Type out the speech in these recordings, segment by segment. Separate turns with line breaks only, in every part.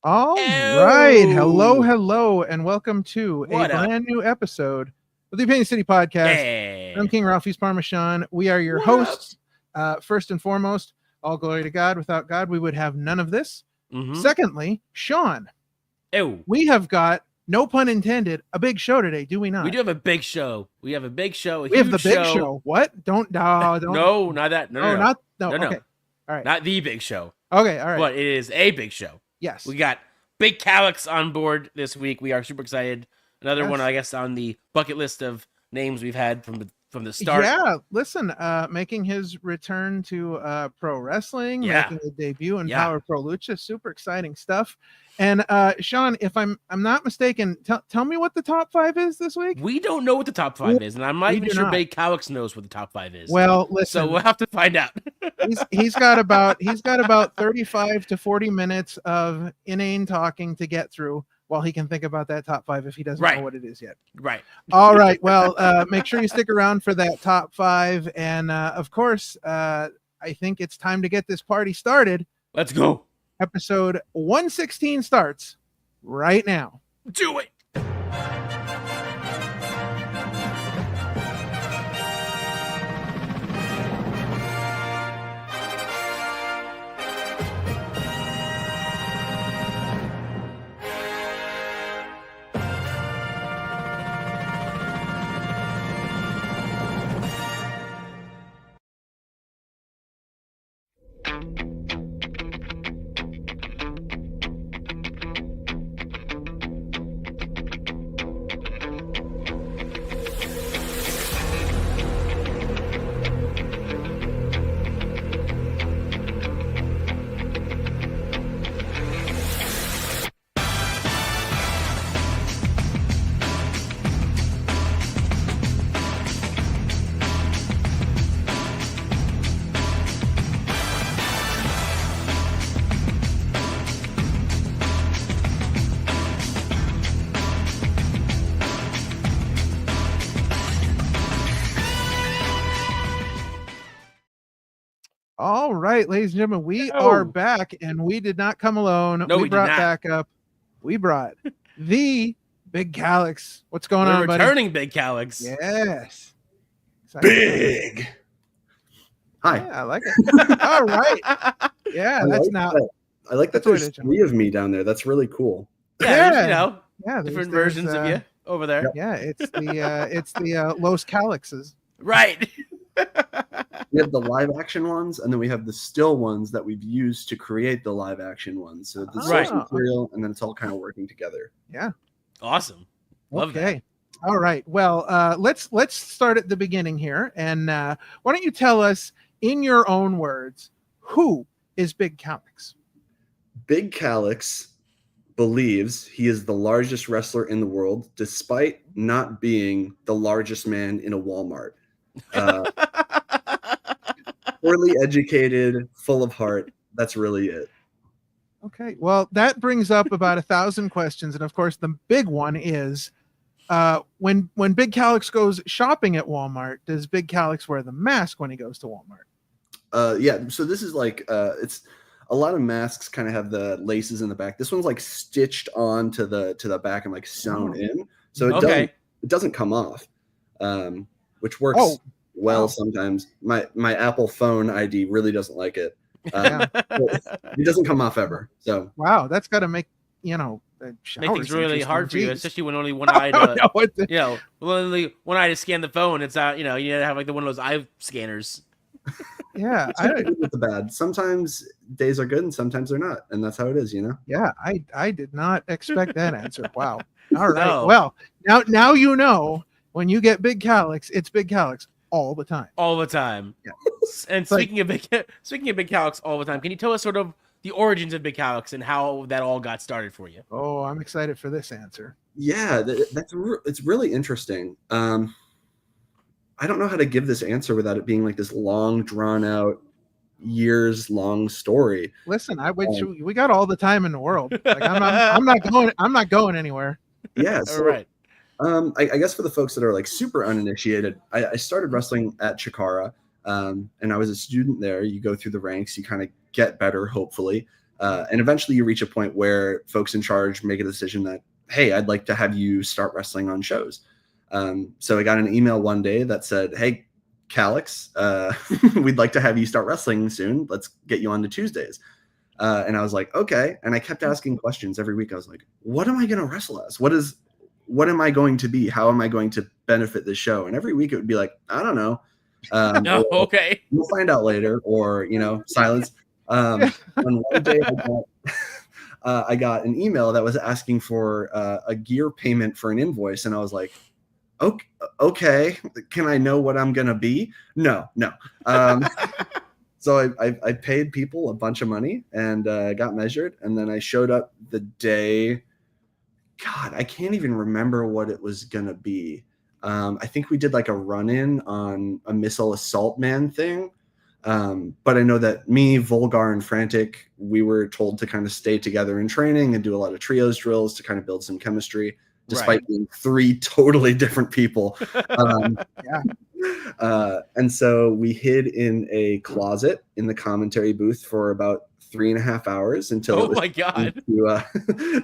All right. Hello, and welcome to a brand new episode of the Opinion City Podcast.
Yeah.
I'm King Ralphie's Parmesan. We are your hosts. First and foremost, all glory to God. Without God, we would have none of this.
Mm-hmm.
Secondly, Sean,
Ew.
we have got, no pun intended, a big show today, do we not?
We do have a big show. We have a big show.
We have the big show. What? Don't.
No, not that. No.
Okay. All right.
Not the big show.
Okay. All right.
But it is a big show.
Yes.
We got Big Calyx on board this week. We are super excited. Another one, I guess, on the bucket list of names we've had from the start.
Yeah, listen, making his return to pro wrestling, making a debut in Power Pro Lucha, super exciting stuff. And Sean, if I'm not mistaken, tell me what the top 5 is this week.
We don't know what the top 5 is, and I'm not even sure Big Calyx knows what the top 5 is.
Well, listen,
so we'll have to find out.
he's got about 35 to 40 minutes of inane talking to get through while he can think about that top 5 if he doesn't know what it is yet.
Right.
All right. Well, make sure you stick around for that top 5. And of course, I think it's time to get this party started.
Let's go.
Episode 116 starts right now.
Do it.
All right, ladies and gentlemen, we are back, and we did not come alone.
No,
we brought back up. We brought the Big Calyx. What's going on, buddy?
Returning Big Calyx.
Yes.
Big. Hi.
Yeah, I like it. All right. Yeah,
I like that there's 3 of me down there. That's really cool.
Yeah. Different versions of you over there.
Yeah, it's the Los Calyxes.
Right.
We have the live action ones, and then we have the still ones that we've used to create the live action ones. So the source material, and then it's all kind of working together.
Yeah.
Awesome. Love that.
All right. Well, let's start at the beginning here. And why don't you tell us in your own words, who is Big Calyx?
Big Calyx believes he is the largest wrestler in the world, despite not being the largest man in a Walmart. Poorly educated, full of heart. That's really it.
Okay. Well, that brings up about 1,000 questions. And of course, the big one is when Big Calyx goes shopping at Walmart, does Big Calyx wear the mask when he goes to Walmart?
Yeah. So this is like it's a lot of masks kind of have the laces in the back. This one's like stitched on to the back and like sewn in. So it doesn't come off. Which works sometimes. My Apple phone ID really doesn't like it. It doesn't come off ever. So
wow, that's got to make
make things really hard for you, especially when only one eye to only one eye to scan the phone. It's out. You need to have like one of those eye scanners.
Yeah,
I don't with the bad. Sometimes days are good and sometimes they're not, and that's how it is.
Yeah, I did not expect that answer. Wow. All right. No. Well, now you know. When you get Big Calyx, it's Big Calyx all the time.
All the time.
Yeah.
And speaking of Big Calyx all the time, can you tell us sort of the origins of Big Calyx and how that all got started for you?
Oh, I'm excited for this answer.
Yeah, it's really interesting. I don't know how to give this answer without it being like this long, drawn out, years long story.
Listen, we got all the time in the world. Like, I'm not going anywhere.
Yeah.
All right.
I guess for the folks that are like super uninitiated, I started wrestling at Chikara, and I was a student there. You go through the ranks, you kind of get better, hopefully. And eventually you reach a point where folks in charge make a decision that, hey, I'd like to have you start wrestling on shows. So I got an email one day that said, hey, Calix, we'd like to have you start wrestling soon. Let's get you on to Tuesdays. And I was like, okay. And I kept asking questions every week. I was like, what am I going to wrestle as? What am I going to be? How am I going to benefit this show? And every week it would be like, I don't know.
No, okay.
We'll find out later, or, silence. On one day I got an email that was asking for a gear payment for an invoice. And I was like, okay, can I know what I'm going to be? No. So I paid people a bunch of money and got measured. And then I showed up the day. God, I can't even remember what it was going to be. I think we did like a run-in on a Missile Assault Man thing. But I know that me, Volgar, and Frantic, we were told to kind of stay together in training and do a lot of trios drills to kind of build some chemistry, despite being three totally different people. And so we hid in a closet in the commentary booth for about 3.5 hours until it was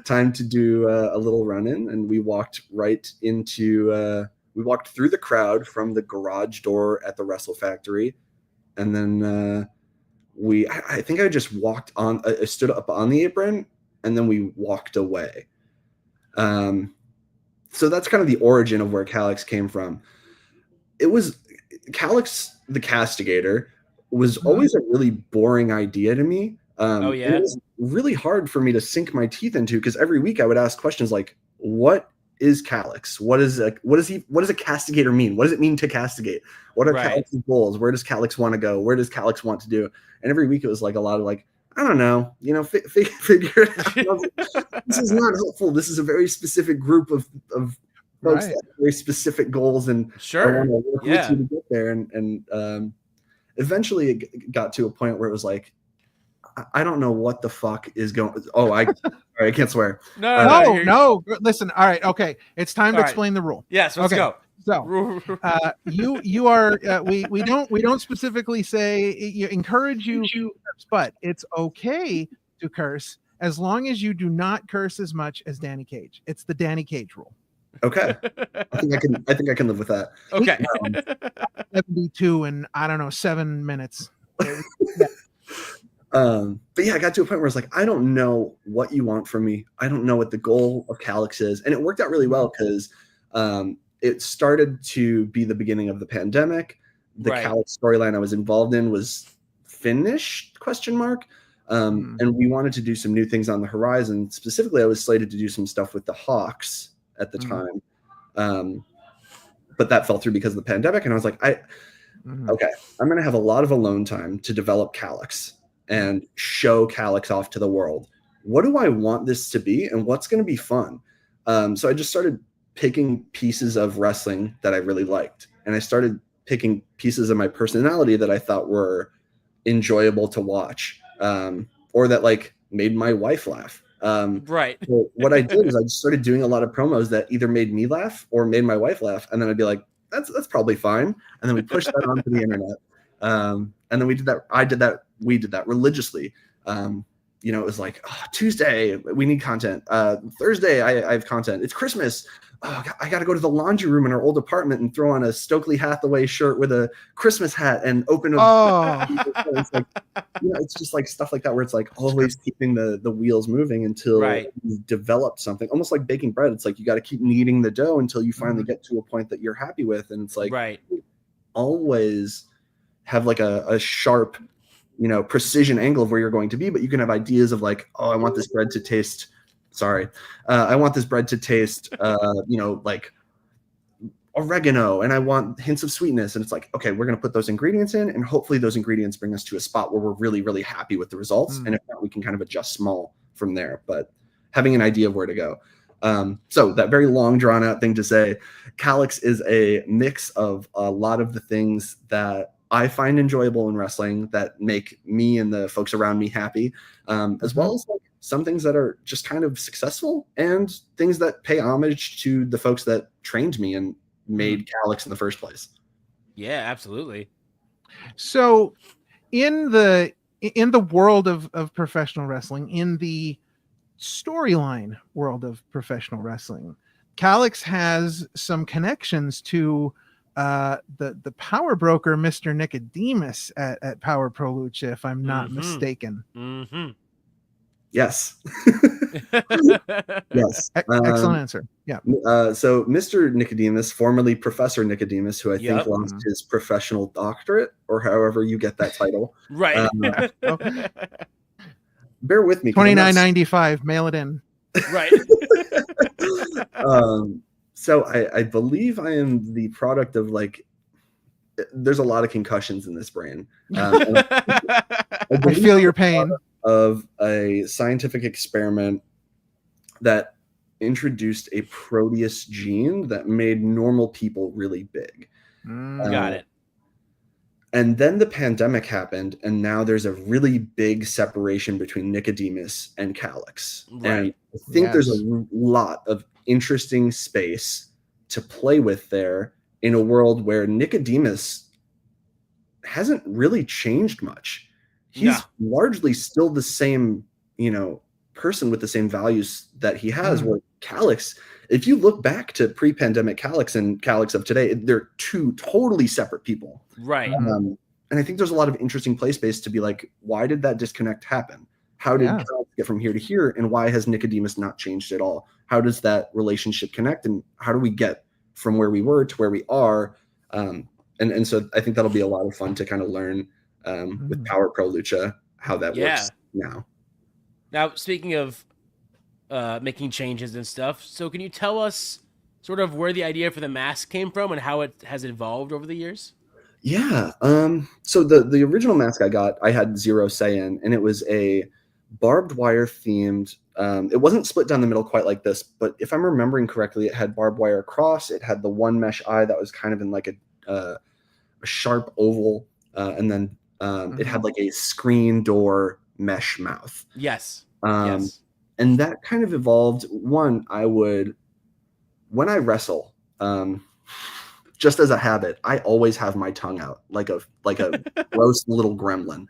time to do a little run-in. And we walked right into we walked through the crowd from the garage door at the Wrestle Factory. And then I think I just walked on, I stood up on the apron, and then we walked away. So that's kind of the origin of where Calix came from. It was Calix the Castigator was always a really boring idea to me. It was really hard for me to sink my teeth into, because every week I would ask questions like, what is Calix? What does a castigator mean? What does it mean to castigate? What are Calix's goals? Where does Calix want to go? Where does Calix want to do? And every week it was like a lot of like, I don't know, figure it out. This is not helpful. This is a very specific group of folks that have very specific goals, and I want to work with you to get there. And eventually it got to a point where it was like, I don't know what the fuck is going. Oh, I can't swear.
No. Listen. All right. Okay. It's time to explain the rule.
Yes. Let's go.
So, you are. We don't specifically say encourage you to curse, but it's okay to curse as long as you do not curse as much as Danny Cage. It's the Danny Cage rule.
Okay. I think I can live with that.
Okay.
72 and I don't know 7 minutes.
But yeah, I got to a point where it's like, I don't know what you want from me. I don't know what the goal of Calix is. And it worked out really well because it started to be the beginning of the pandemic. The Calix storyline I was involved in was finished, ? And we wanted to do some new things on the horizon. Specifically, I was slated to do some stuff with the Hawks at the time. But that fell through because of the pandemic. And I was like, okay, I'm going to have a lot of alone time to develop Calix and show Calix off to the world. What do I want this to be, and what's going to be fun? So I just started picking pieces of wrestling that I really liked. And I started picking pieces of my personality that I thought were enjoyable to watch, or that like made my wife laugh. So what I did is I just started doing a lot of promos that either made me laugh or made my wife laugh. And then I'd be like, that's probably fine. And then we pushed that onto the internet. And then we did that. We did that religiously. It was like, Tuesday, we need content. Thursday, I have content. It's Christmas. I got to go to the laundry room in our old apartment and throw on a Stokely Hathaway shirt with a Christmas hat and open it's like, it's just like stuff like that where it's like always keeping the wheels moving until you've developed something. Almost like baking bread. It's like you got to keep kneading the dough until you finally get to a point that you're happy with. And it's like always have like a sharp, precision angle of where you're going to be, but you can have ideas of like, I want this bread to taste, I want this bread to taste, like oregano, and I want hints of sweetness. And it's like, okay, we're going to put those ingredients in, and hopefully those ingredients bring us to a spot where we're really, really happy with the results. And if not, we can kind of adjust small from there, but having an idea of where to go. So that very long drawn out thing to say, Calix is a mix of a lot of the things that I find enjoyable in wrestling that make me and the folks around me happy, as well as like some things that are just kind of successful and things that pay homage to the folks that trained me and made Calix in the first place.
Yeah, absolutely.
So in the in the world of professional wrestling, in the storyline world of professional wrestling, Calix has some connections to the power broker, Mr. Nicodemus at Power Pro Lucha, if I'm not mistaken.
Yes. Yes.
Excellent answer. Yeah.
So Mr. Nicodemus, formerly Professor Nicodemus, who I think lost his professional doctorate, or however you get that title.
Right.
Bear with me.
$29.95. Mail it in.
Right.
So I believe I am the product of like, there's a lot of concussions in this brain.
I feel your pain.
Of a scientific experiment that introduced a Proteus gene that made normal people really big.
Got it.
And then the pandemic happened, and now there's a really big separation between Nicodemus and Calix.
Right.
And I think there's a lot of interesting space to play with there in a world where Nicodemus hasn't really changed much. He's largely still the same, person with the same values that he has. Where Calix, if you look back to pre-pandemic Calix and Calix of today, they're two totally separate people.
Right.
And I think there's a lot of interesting play space to be like, why did that disconnect happen? How did Calix get from here to here? And why has Nicodemus not changed at all? How does that relationship connect? And how do we get from where we were to where we are? And so I think that'll be a lot of fun to kind of learn with Power Pro Lucha, how that works now.
Now, speaking of making changes and stuff, so can you tell us sort of where the idea for the mask came from and how it has evolved over the years?
Yeah. So the original mask I got, I had zero say in, and it was a barbed wire themed. It wasn't split down the middle quite like this, but if I'm remembering correctly, it had barbed wire across. It had the one mesh eye that was kind of in like a sharp oval, and then it had like a screen door mesh mouth.
Yes.
And that kind of evolved. When I wrestle, just as a habit, I always have my tongue out like a gross little gremlin.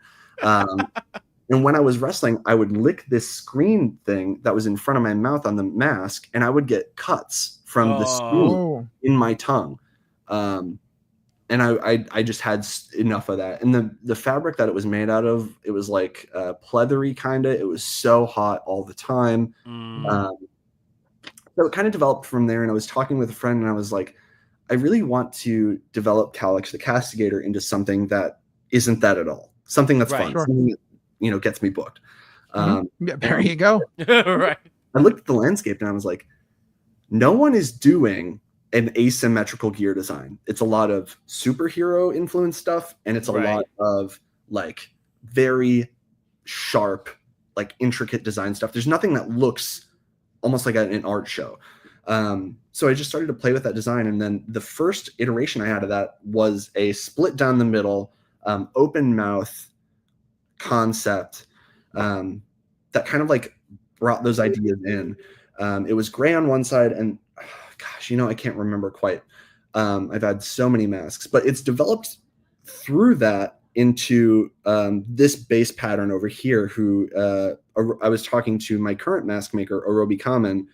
And when I was wrestling, I would lick this screen thing that was in front of my mouth on the mask, and I would get cuts from the screen in my tongue. And I just had enough of that. And the fabric that it was made out of, it was like pleathery kind of. It was so hot all the time. So it kind of developed from there. And I was talking with a friend, and I was like, I really want to develop Calix the Castigator into something that isn't that at all. Something that's fun.
Sure.
Something that, gets me booked.
There you go.
Right.
I looked at the landscape, and I was like, no one is doing an asymmetrical gear design. It's a lot of superhero influence stuff, and it's a lot of like very sharp, like intricate design stuff. There's nothing that looks almost like an art show. So I just started to play with that design, and then the first iteration I had of that was a split down the middle, open mouth concept that kind of like brought those ideas in. It was gray on one side, and gosh, I can't remember quite. I've had so many masks, but it's developed through that into this base pattern over here. Who I was talking to my current mask maker, Orobi Kamen,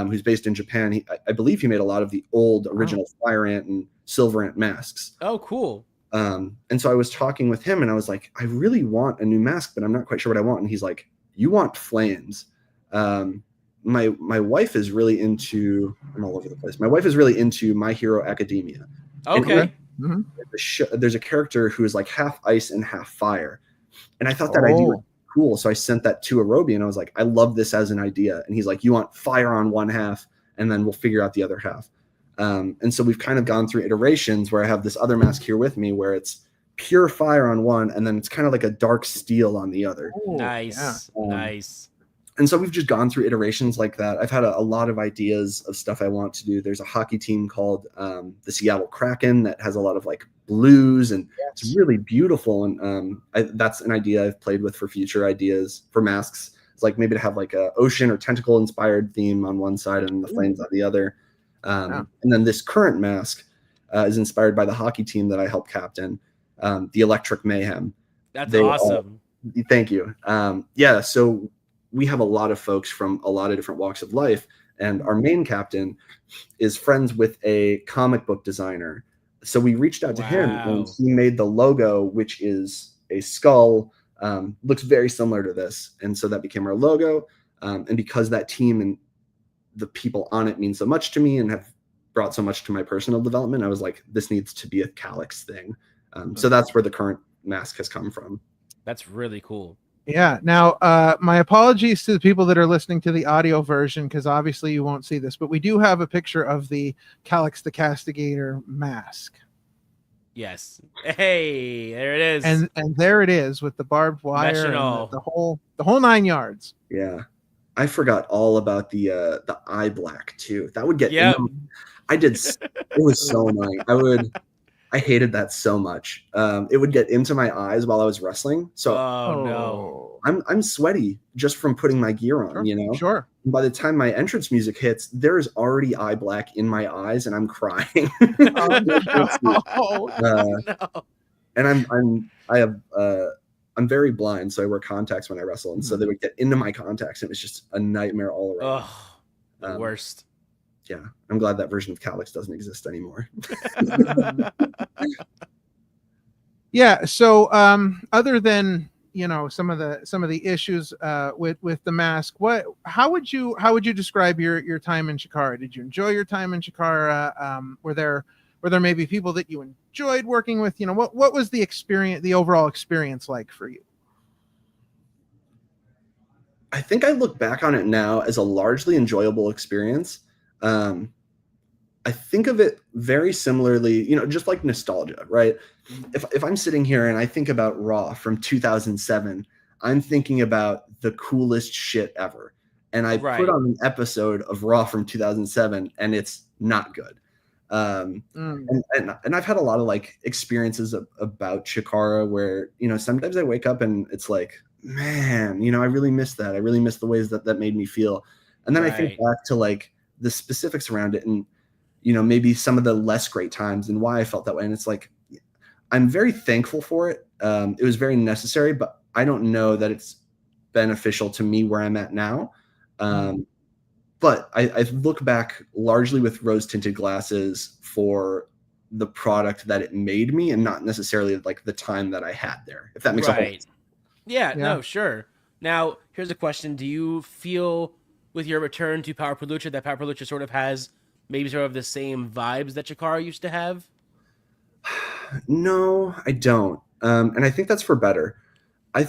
who's based in Japan. I believe he made a lot of the old original Fire Ant and Silver Ant masks.
Oh, cool.
And so I was talking with him, and I was like, I really want a new mask, but I'm not quite sure what I want. And he's like, you want flames. My wife is really into, I'm all over the place. My wife is really into My Hero Academia.
Okay.
There's a character who is like half ice and half fire. And I thought that idea was cool. So I sent that to Orobi, and I was like, I love this as an idea. And he's like, you want fire on one half, and then we'll figure out the other half. And so we've kind of gone through iterations where I have this other mask here with me where it's pure fire on one, and then it's kind of like a dark steel on the other.
Nice. Nice.
And so we've just gone through iterations like that. I've had a lot of ideas of stuff I want to do. There's a hockey team called the Seattle Kraken that has a lot of like blues, and it's really beautiful. And that's an idea I've played with for future ideas for masks. It's like maybe to have like a ocean or tentacle inspired theme on one side and the flames on the other. And then this current mask is inspired by the hockey team that I helped captain, the Electric Mayhem.
That's awesome.
Thank you. Yeah, so we have a lot of folks from a lot of different walks of life, and our main captain is friends with a comic book designer. So we reached out to him, and
Wow.
he made the logo, which is a skull, looks very similar to this, and so that became our logo. And because that team and the people on it mean so much to me and have brought so much to my personal development, I was like, this needs to be a Calyx thing. So that's where the current mask has come from.
That's really cool.
Yeah. Now, my apologies to the people that are listening to the audio version, because obviously you won't see this, but we do have a picture of the Calyx the Castigator mask.
Yes. Hey, there it is.
And there it is with the barbed wire and the whole 9 yards.
Yeah. I forgot all about the eye black too. That would get
Yep.
it was so annoying. I hated that so much. It would get into my eyes while I was wrestling. So
no.
I'm sweaty just from putting my gear on,
Sure,
you know?
Sure.
And by the time my entrance music hits, there's already eye black in my eyes and I'm crying.
No.
And I'm very blind, so I wear contacts when I wrestle, and so they would get into my contacts, and it was just a nightmare all around.
Oh, the worst.
Yeah, I'm glad that version of Calyx doesn't exist anymore.
Yeah. So, other than some of the issues with the mask, how would you describe your time in Chikara? Did you enjoy your time in Chikara? Were there maybe people that you enjoyed working with? What was the overall experience like for you?
I think I look back on it now as a largely enjoyable experience. I think of it very similarly, just like nostalgia, right? If I'm sitting here and I think about Raw from 2007, I'm thinking about the coolest shit ever. And I put on an episode of Raw from 2007 and it's not good. And I've had a lot of like experiences about Chikara where, sometimes I wake up and it's like, man, I really miss that. I really miss the ways that made me feel. And then I think back to like the specifics around it and, maybe some of the less great times and why I felt that way. And it's like, I'm very thankful for it. It was very necessary, but I don't know that it's beneficial to me where I'm at now. But I look back largely with rose-tinted glasses for the product that it made me and not necessarily like the time that I had there, if that makes sense.
Yeah, no, sure. Now, here's a question. Do you feel with your return to Power Pro Lucha that Power Pro Lucha sort of has maybe sort of the same vibes that Chikara used to have?
No, I don't. And I think that's for better.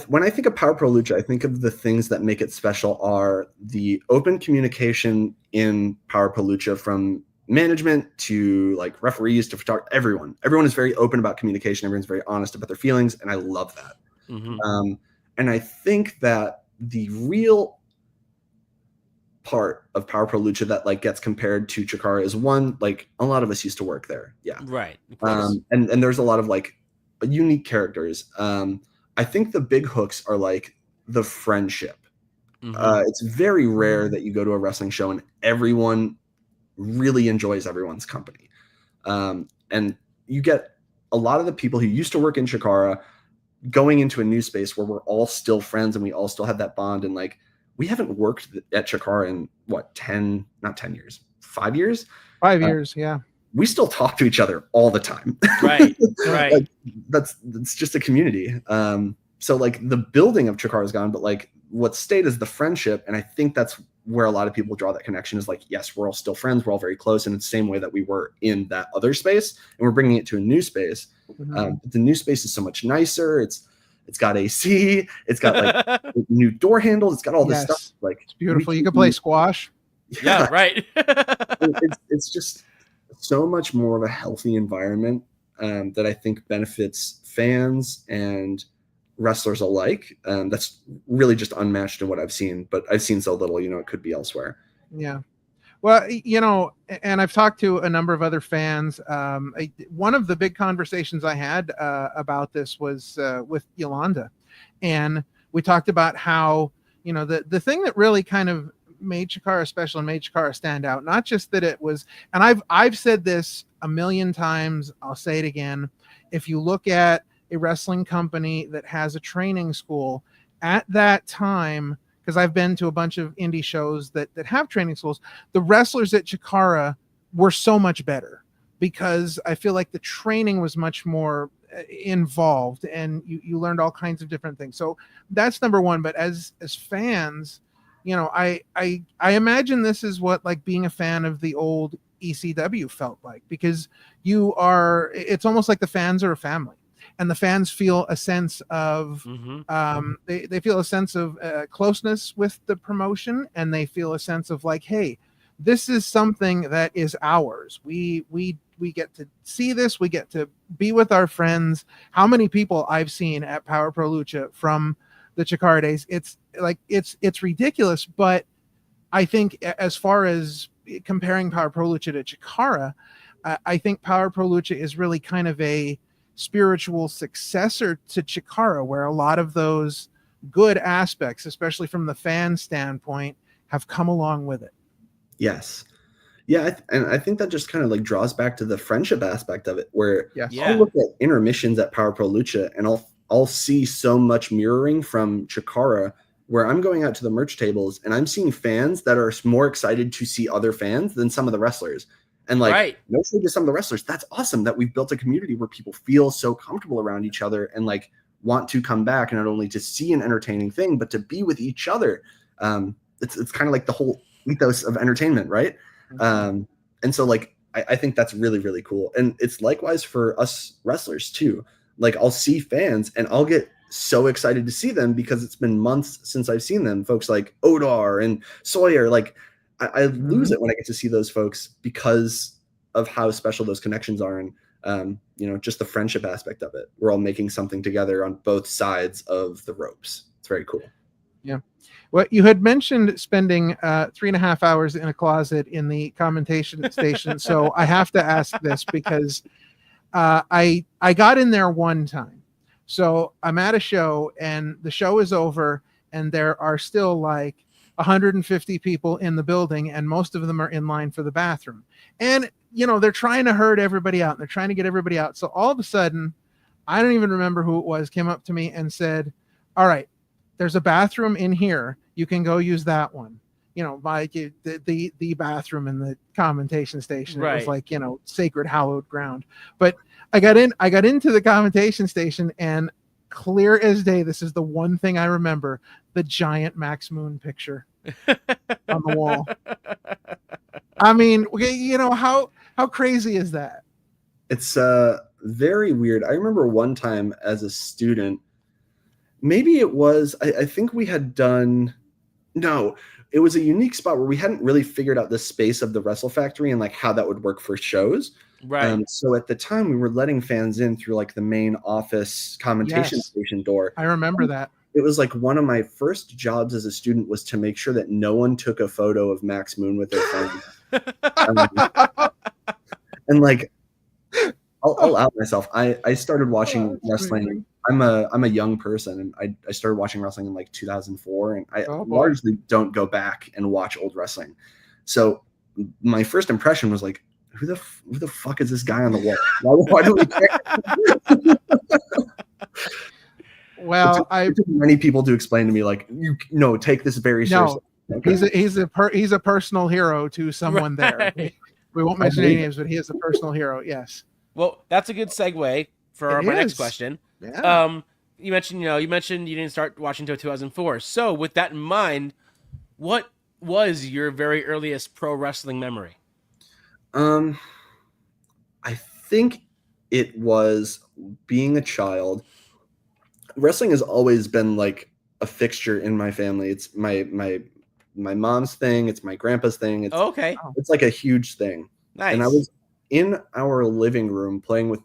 When I think of Power Pro Lucha, I think of the things that make it special are the open communication in Power Pro Lucha from management to like referees to photography. Everyone is very open about communication. Everyone's very honest about their feelings. And I love that.
Mm-hmm.
And I think that the real part of Power Pro Lucha that like gets compared to Chikara is one, like a lot of us used to work there. Yeah.
Right.
And there's a lot of like unique characters. I think the big hooks are like the friendship. Mm-hmm. It's very rare that you go to a wrestling show and everyone really enjoys everyone's company. And you get a lot of the people who used to work in Chikara going into a new space where we're all still friends and we all still have that bond. And like, we haven't worked at Chikara in what, 5 years? 5 years.
Yeah.
We still talk to each other all the time.
Right.
Like, that's just a community. So like the building of Chikara is gone, but like what stayed is the friendship. And I think that's where a lot of people draw that connection is like, yes, we're all still friends. We're all very close. And it's the same way that we were in that other space. And we're bringing it to a new space. But the new space is so much nicer. It's got AC. It's got like new door handles. It's got all this stuff. Like
it's beautiful. You can play squash.
Yeah, right.
It's just so much more of a healthy environment that I think benefits fans and wrestlers alike. That's really just unmatched in what I've seen, but I've seen so little, it could be elsewhere.
Yeah. Well, and I've talked to a number of other fans. One of the big conversations I had about this was with Yolanda, and we talked about how, the thing that really kind of made Chikara special and made Chikara stand out, not just that it was, and I've said this a million times, I'll say it again. If you look at a wrestling company that has a training school at that time, because I've been to a bunch of indie shows that have training schools, the wrestlers at Chikara were so much better because I feel like the training was much more involved and you learned all kinds of different things. So that's number one. But as fans, I imagine this is what like being a fan of the old ECW felt like, because it's almost like the fans are a family. And the fans feel a sense of they feel a sense of closeness with the promotion, and they feel a sense of like, hey, this is something that is ours. We get to see this. We get to be with our friends. How many people I've seen at Power Pro Lucha from the Chikara days? It's like it's ridiculous. But I think as far as comparing Power Pro Lucha to Chikara, I think Power Pro Lucha is really kind of a spiritual successor to Chikara, where a lot of those good aspects, especially from the fan standpoint, have come along with it.
Yes. Yeah, and I think that just kind of like draws back to the friendship aspect of it, where
Yeah.
I'll look at intermissions at Power Pro Lucha and I'll see so much mirroring from Chikara, where I'm going out to the merch tables and I'm seeing fans that are more excited to see other fans than some of the wrestlers. And like, no shade to some of the wrestlers, that's awesome that we've built a community where people feel so comfortable around each other and like want to come back, and not only to see an entertaining thing, but to be with each other. It's kind of like the whole ethos of entertainment, right? And so like, I think that's really, really cool. And it's likewise for us wrestlers too. Like I'll see fans and I'll get so excited to see them because it's been months since I've seen them. Folks like Odar and Sawyer, like I lose it when I get to see those folks because of how special those connections are. And, just the friendship aspect of it. We're all making something together on both sides of the ropes. It's very cool.
Yeah. Well, you had mentioned spending 3.5 hours in a closet in the commentation station. So I have to ask this because I got in there one time. So I'm at a show and the show is over and there are still like 150 people in the building, and most of them are in line for the bathroom. And, they're trying to herd everybody out and they're trying to get everybody out. So all of a sudden, I don't even remember who it was, came up to me and said, all right, there's a bathroom in here. You can go use that one. Like the bathroom in the commentation station. Right. It was like, sacred, hallowed ground. But I got into the commentation station, and clear as day, this is the one thing I remember: the giant Max Moon picture on the wall. I mean, how crazy is that?
It's very weird. I remember one time as a student, maybe it was, I think we had done, no, it was a unique spot where we hadn't really figured out the space of the Wrestle Factory and like how that would work for shows.
Right.
So at the time we were letting fans in through like the main office commentation station door.
I remember that.
It was like one of my first jobs as a student was to make sure that no one took a photo of Max Moon with their phone. And like, I'll out myself. I started watching wrestling. I'm a young person, and I started watching wrestling in like 2004, and I largely don't go back and watch old wrestling. So my first impression was like, who the fuck is this guy on the wall? Why do we care?
Well,
it took many people to explain to me, like, take this very seriously.
Okay. He's a personal hero to someone there. We won't mention any names, but he is a personal hero. Yes.
Well, that's a good segue for my next question.
Yeah.
You mentioned you didn't start watching until 2004. So with that in mind, what was your very earliest pro wrestling memory?
I think it was being a child. Wrestling has always been like a fixture in my family. It's my mom's thing. It's my grandpa's thing. It's like a huge thing.
Nice.
And I was in our living room playing with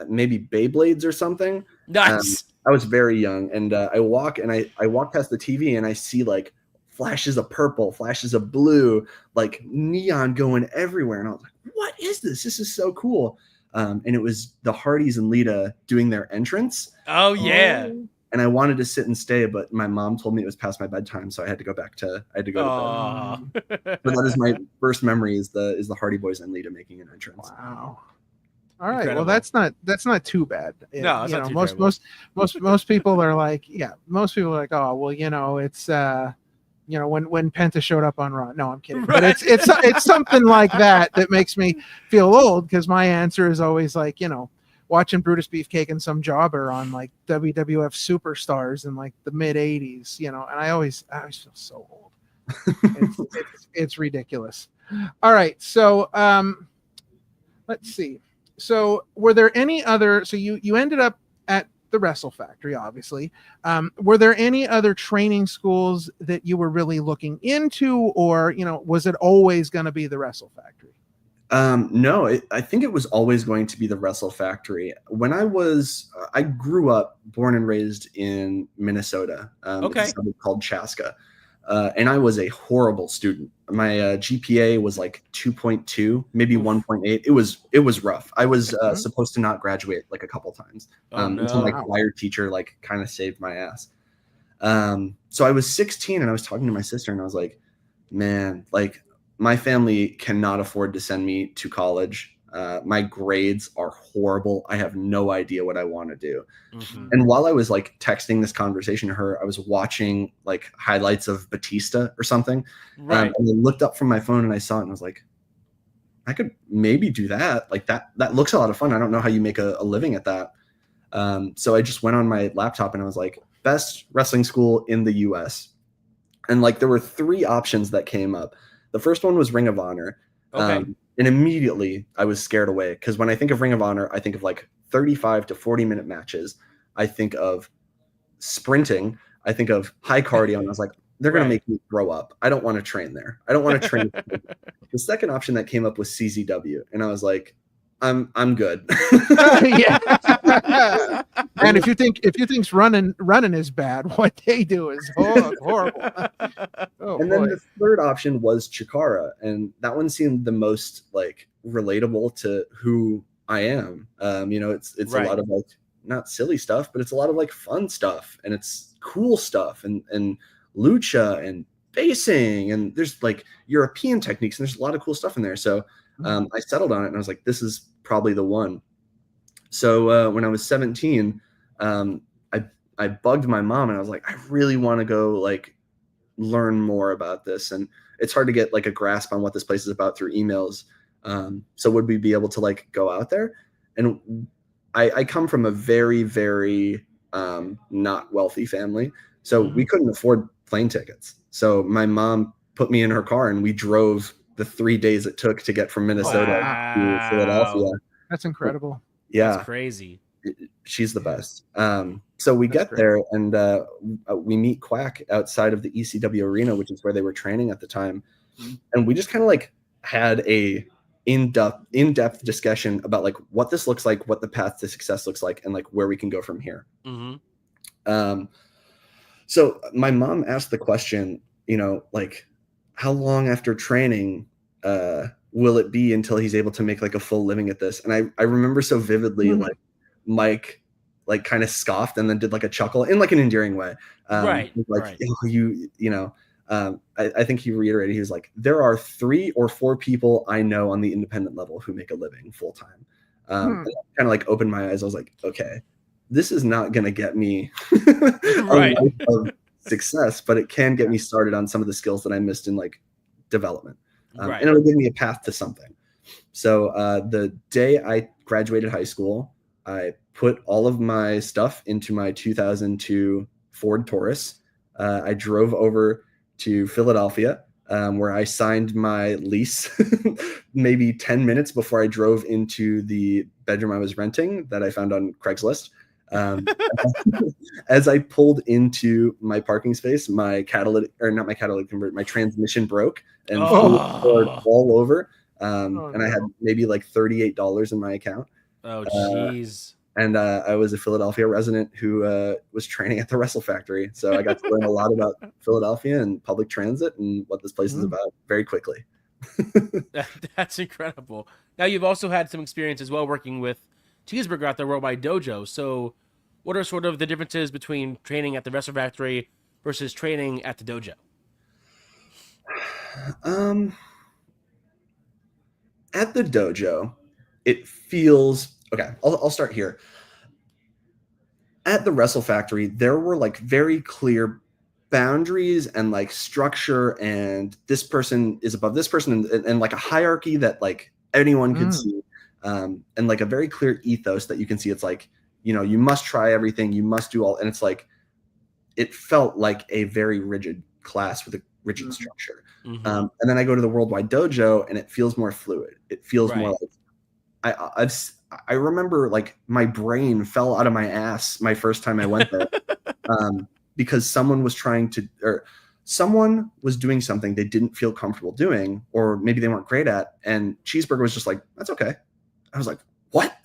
maybe Beyblades or something.
Nice.
I was very young, and I walk past the TV and I see like flashes of purple, flashes of blue, like neon going everywhere. And I was like, what is this? This is so cool. And it was the Hardys and Lita doing their entrance.
Oh, yeah.
And I wanted to sit and stay, but my mom told me it was past my bedtime, so I had to go to bed. But that is my first memory is the Hardy Boys and Lita making an entrance.
Wow. All right.
Incredible.
Well, that's not too bad.
No, it's
you
not
know,
too
most
terrible.
most people are like, yeah, most people are like, oh, well, you know, it's you know, when Penta showed up on Raw. No, I'm kidding. But
Right.
it's something like that that makes me feel old, because my answer is always like, you know, watching Brutus Beefcake and some jobber on like WWF Superstars in like the mid '80s, you know, and I always feel so old. It's ridiculous. All right, so let's see. So were there any other? So you ended up at the Wrestle Factory, obviously. Were there any other training schools that you were really looking into, or you know, was it always going to be the Wrestle Factory?
No, I think it was always going to be the Wrestle Factory. When I grew up, born and raised in Minnesota.
Okay.
It's a suburb called Chaska. And I was a horrible student. My GPA was like 2.2, maybe 1.8. It was rough. I was supposed to not graduate like a couple times until my choir teacher like kind of saved my ass. So I was 16 and I was talking to my sister and I was like, man, like my family cannot afford to send me to college. My grades are horrible. I have no idea what I want to do. Mm-hmm. And while I was like texting this conversation to her, I was watching like highlights of Batista or something.
Right.
And I looked up from my phone and I saw it and I was like, I could maybe do that. Like that looks a lot of fun. I don't know how you make a living at that. So I just went on my laptop and I was like, best wrestling school in the US. And like there were 3 options that came up. The first one was Ring of Honor.
Okay.
And immediately I was scared away because when I think of Ring of Honor, I think of like 35 to 40-minute matches. I think of sprinting. I think of high cardio. And I was like, they're going to make me grow up. I don't want to train there. I don't want to train. The second option that came up was CZW. And I was like, I'm good.
Yeah. And if you think running is bad, what they do is horrible.
And then the third option was Chikara, and that one seemed the most like relatable to who I am. You know, it's a lot of like not silly stuff, but it's a lot of like fun stuff, and it's cool stuff, and lucha and basing, and there's like European techniques, and there's a lot of cool stuff in there. So I settled on it, and I was like, this is probably the one. So when I was 17, I bugged my mom, and I was like, I really want to go like learn more about this, and it's hard to get like a grasp on what this place is about through emails. So would we be able to like go out there? And I come from a very, very not wealthy family, so we couldn't afford plane tickets. So my mom put me in her car, and we drove the 3 days it took to get from Minnesota to Philadelphia.
That's incredible.
Yeah,
that's crazy.
She's the best. So we get there, and we meet Quack outside of the ECW arena, which is where they were training at the time. And we just kind of like had a in-depth discussion about like what this looks like, what the path to success looks like, and like where we can go from here. So my mom asked the question, you know, like how long after training will it be until he's able to make like a full living at this? And I remember so vividly, like Mike like kind of scoffed and then did like a chuckle in like an endearing way. Like, you know, I think he reiterated, he was like, there are 3 or 4 people I know on the independent level who make a living full time. Kind of like opened my eyes. I was like, okay, this is not going to get me a life of success, but it can get me started on some of the skills that I missed in like development. And it'll give me a path to something. So the day I graduated high school, I put all of my stuff into my 2002 Ford Taurus. I drove over to Philadelphia, where I signed my lease maybe 10 minutes before I drove into the bedroom I was renting that I found on Craigslist. As I pulled into my parking space, my transmission broke and poured all over. And I had maybe like $38 in my account.
Oh, jeez.
And I was a Philadelphia resident who was training at the Wrestle Factory. So I got to learn a lot about Philadelphia and public transit and what this place is about very quickly.
That's incredible. Now, you've also had some experience as well working with Cheeseburger at the Worldwide Dojo. So what are sort of the differences between training at the Wrestle Factory versus training at the dojo?
At the dojo, it feels okay. I'll start here. At the Wrestle Factory, there were like very clear boundaries and like structure, and this person is above this person, and like a hierarchy that like anyone could see, and like a very clear ethos that you can see. It's like, you know, you must try everything, you must do all, and it's like, it felt like a very rigid class with a rigid structure. And then I go to the Worldwide Dojo, and it feels more fluid. It feels more like I remember like my brain fell out of my ass my first time I went there, because someone was someone was doing something they didn't feel comfortable doing, or maybe they weren't great at, and Cheeseburger was just like, that's okay. I was like, what?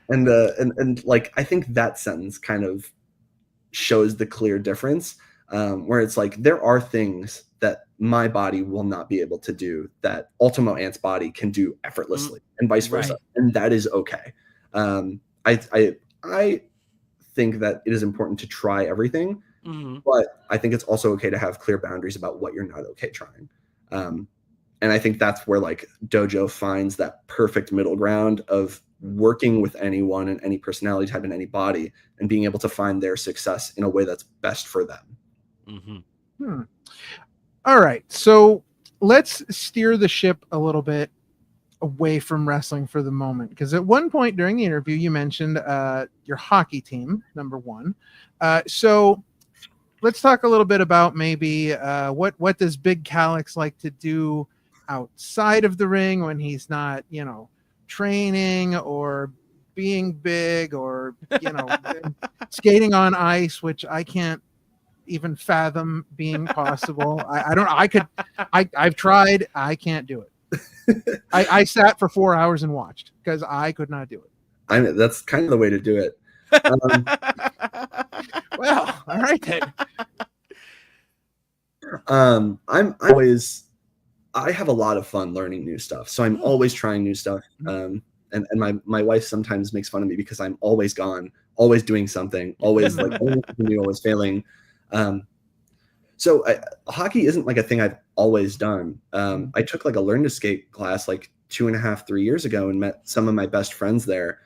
And like, I think that sentence kind of shows the clear difference, where it's like, there are things that my body will not be able to do that Ultimo Ant's body can do effortlessly, and vice versa. And that is okay. I think that it is important to try everything, but I think it's also okay to have clear boundaries about what you're not okay trying. And I think that's where like Dojo finds that perfect middle ground of working with anyone and any personality type and any body, and being able to find their success in a way that's best for them.
All right, so let's steer the ship a little bit away from wrestling for the moment, because at one point during the interview you mentioned your hockey team, number one. So let's talk a little bit about maybe what does Big Calix like to do outside of the ring when he's not, you know, training or being big, or, you know, skating on ice, which I can't even fathom being possible. I've tried. I can't do it. I sat for 4 hours and watched because I could not do it.
I mean, that's kind of the way to do it.
Well, all right then.
I have a lot of fun learning new stuff, so I'm always trying new stuff. And my wife sometimes makes fun of me because I'm always gone, always doing something, always like always failing. So hockey isn't like a thing I've always done. I took like a learn to skate class like 2.5-3 years ago, and met some of my best friends there,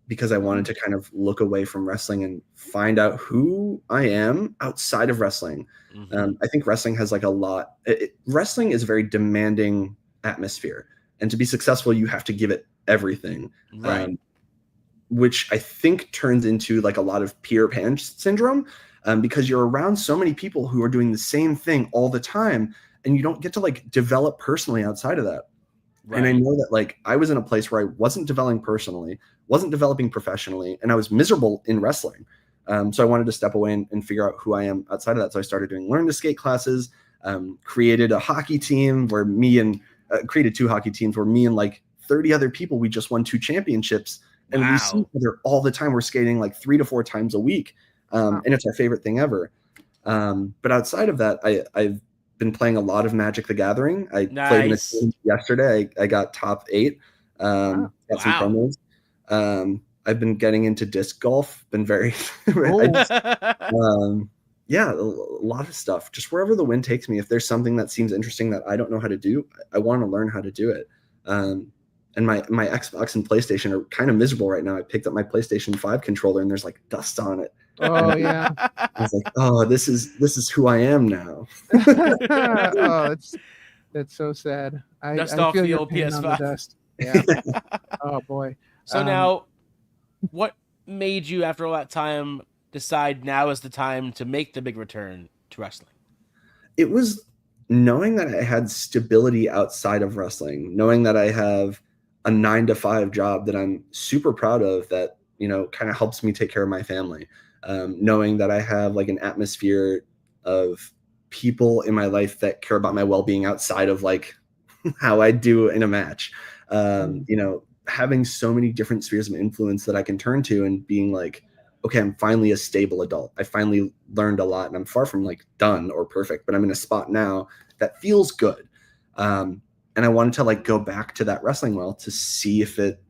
because I wanted to kind of look away from wrestling and find out who I am outside of wrestling. I think wrestling has like a lot. Wrestling is a very demanding atmosphere, and to be successful, you have to give it everything. Which I think turns into like a lot of Peter Pan syndrome, because you're around so many people who are doing the same thing all the time, and you don't get to like develop personally outside of that. And I know that like I was in a place where I wasn't developing personally, wasn't developing professionally, and I was miserable in wrestling. So I wanted to step away and figure out who I am outside of that. So I started doing learn to skate classes, created a hockey team where created 2 hockey teams where me and like 30 other people, we just won 2 championships. And we see each other all the time. We're skating like 3 to 4 times a week. And it's our favorite thing ever. But outside of that, I've been playing a lot of Magic the Gathering. I played in a team yesterday. I got top 8. Got some promos. I've been getting into disc golf. Been very yeah, a lot of stuff. Just wherever the wind takes me. If there's something that seems interesting that I don't know how to do, I want to learn how to do it. And my Xbox and PlayStation are kind of miserable right now. I picked up my PlayStation 5 controller and there's like dust on it.
Oh yeah.
I was like, oh, this is who I am now.
Oh, that's so sad.
Dust
I
off
feel
the
your
old
pain on the
PS5.
dust. Yeah. Oh boy.
So now, what made you, after all that time, decide now is the time to make the big return to wrestling?
It was knowing that I had stability outside of wrestling, knowing that I have a 9-to-5 job that I'm super proud of, that, you know, kind of helps me take care of my family. Knowing that I have like an atmosphere of people in my life that care about my well-being outside of like how I do in a match. You know, having so many different spheres of influence that I can turn to, and being like, okay, I'm finally a stable adult. I finally learned a lot, and I'm far from like done or perfect, but I'm in a spot now that feels good. And I wanted to like go back to that wrestling world to see if it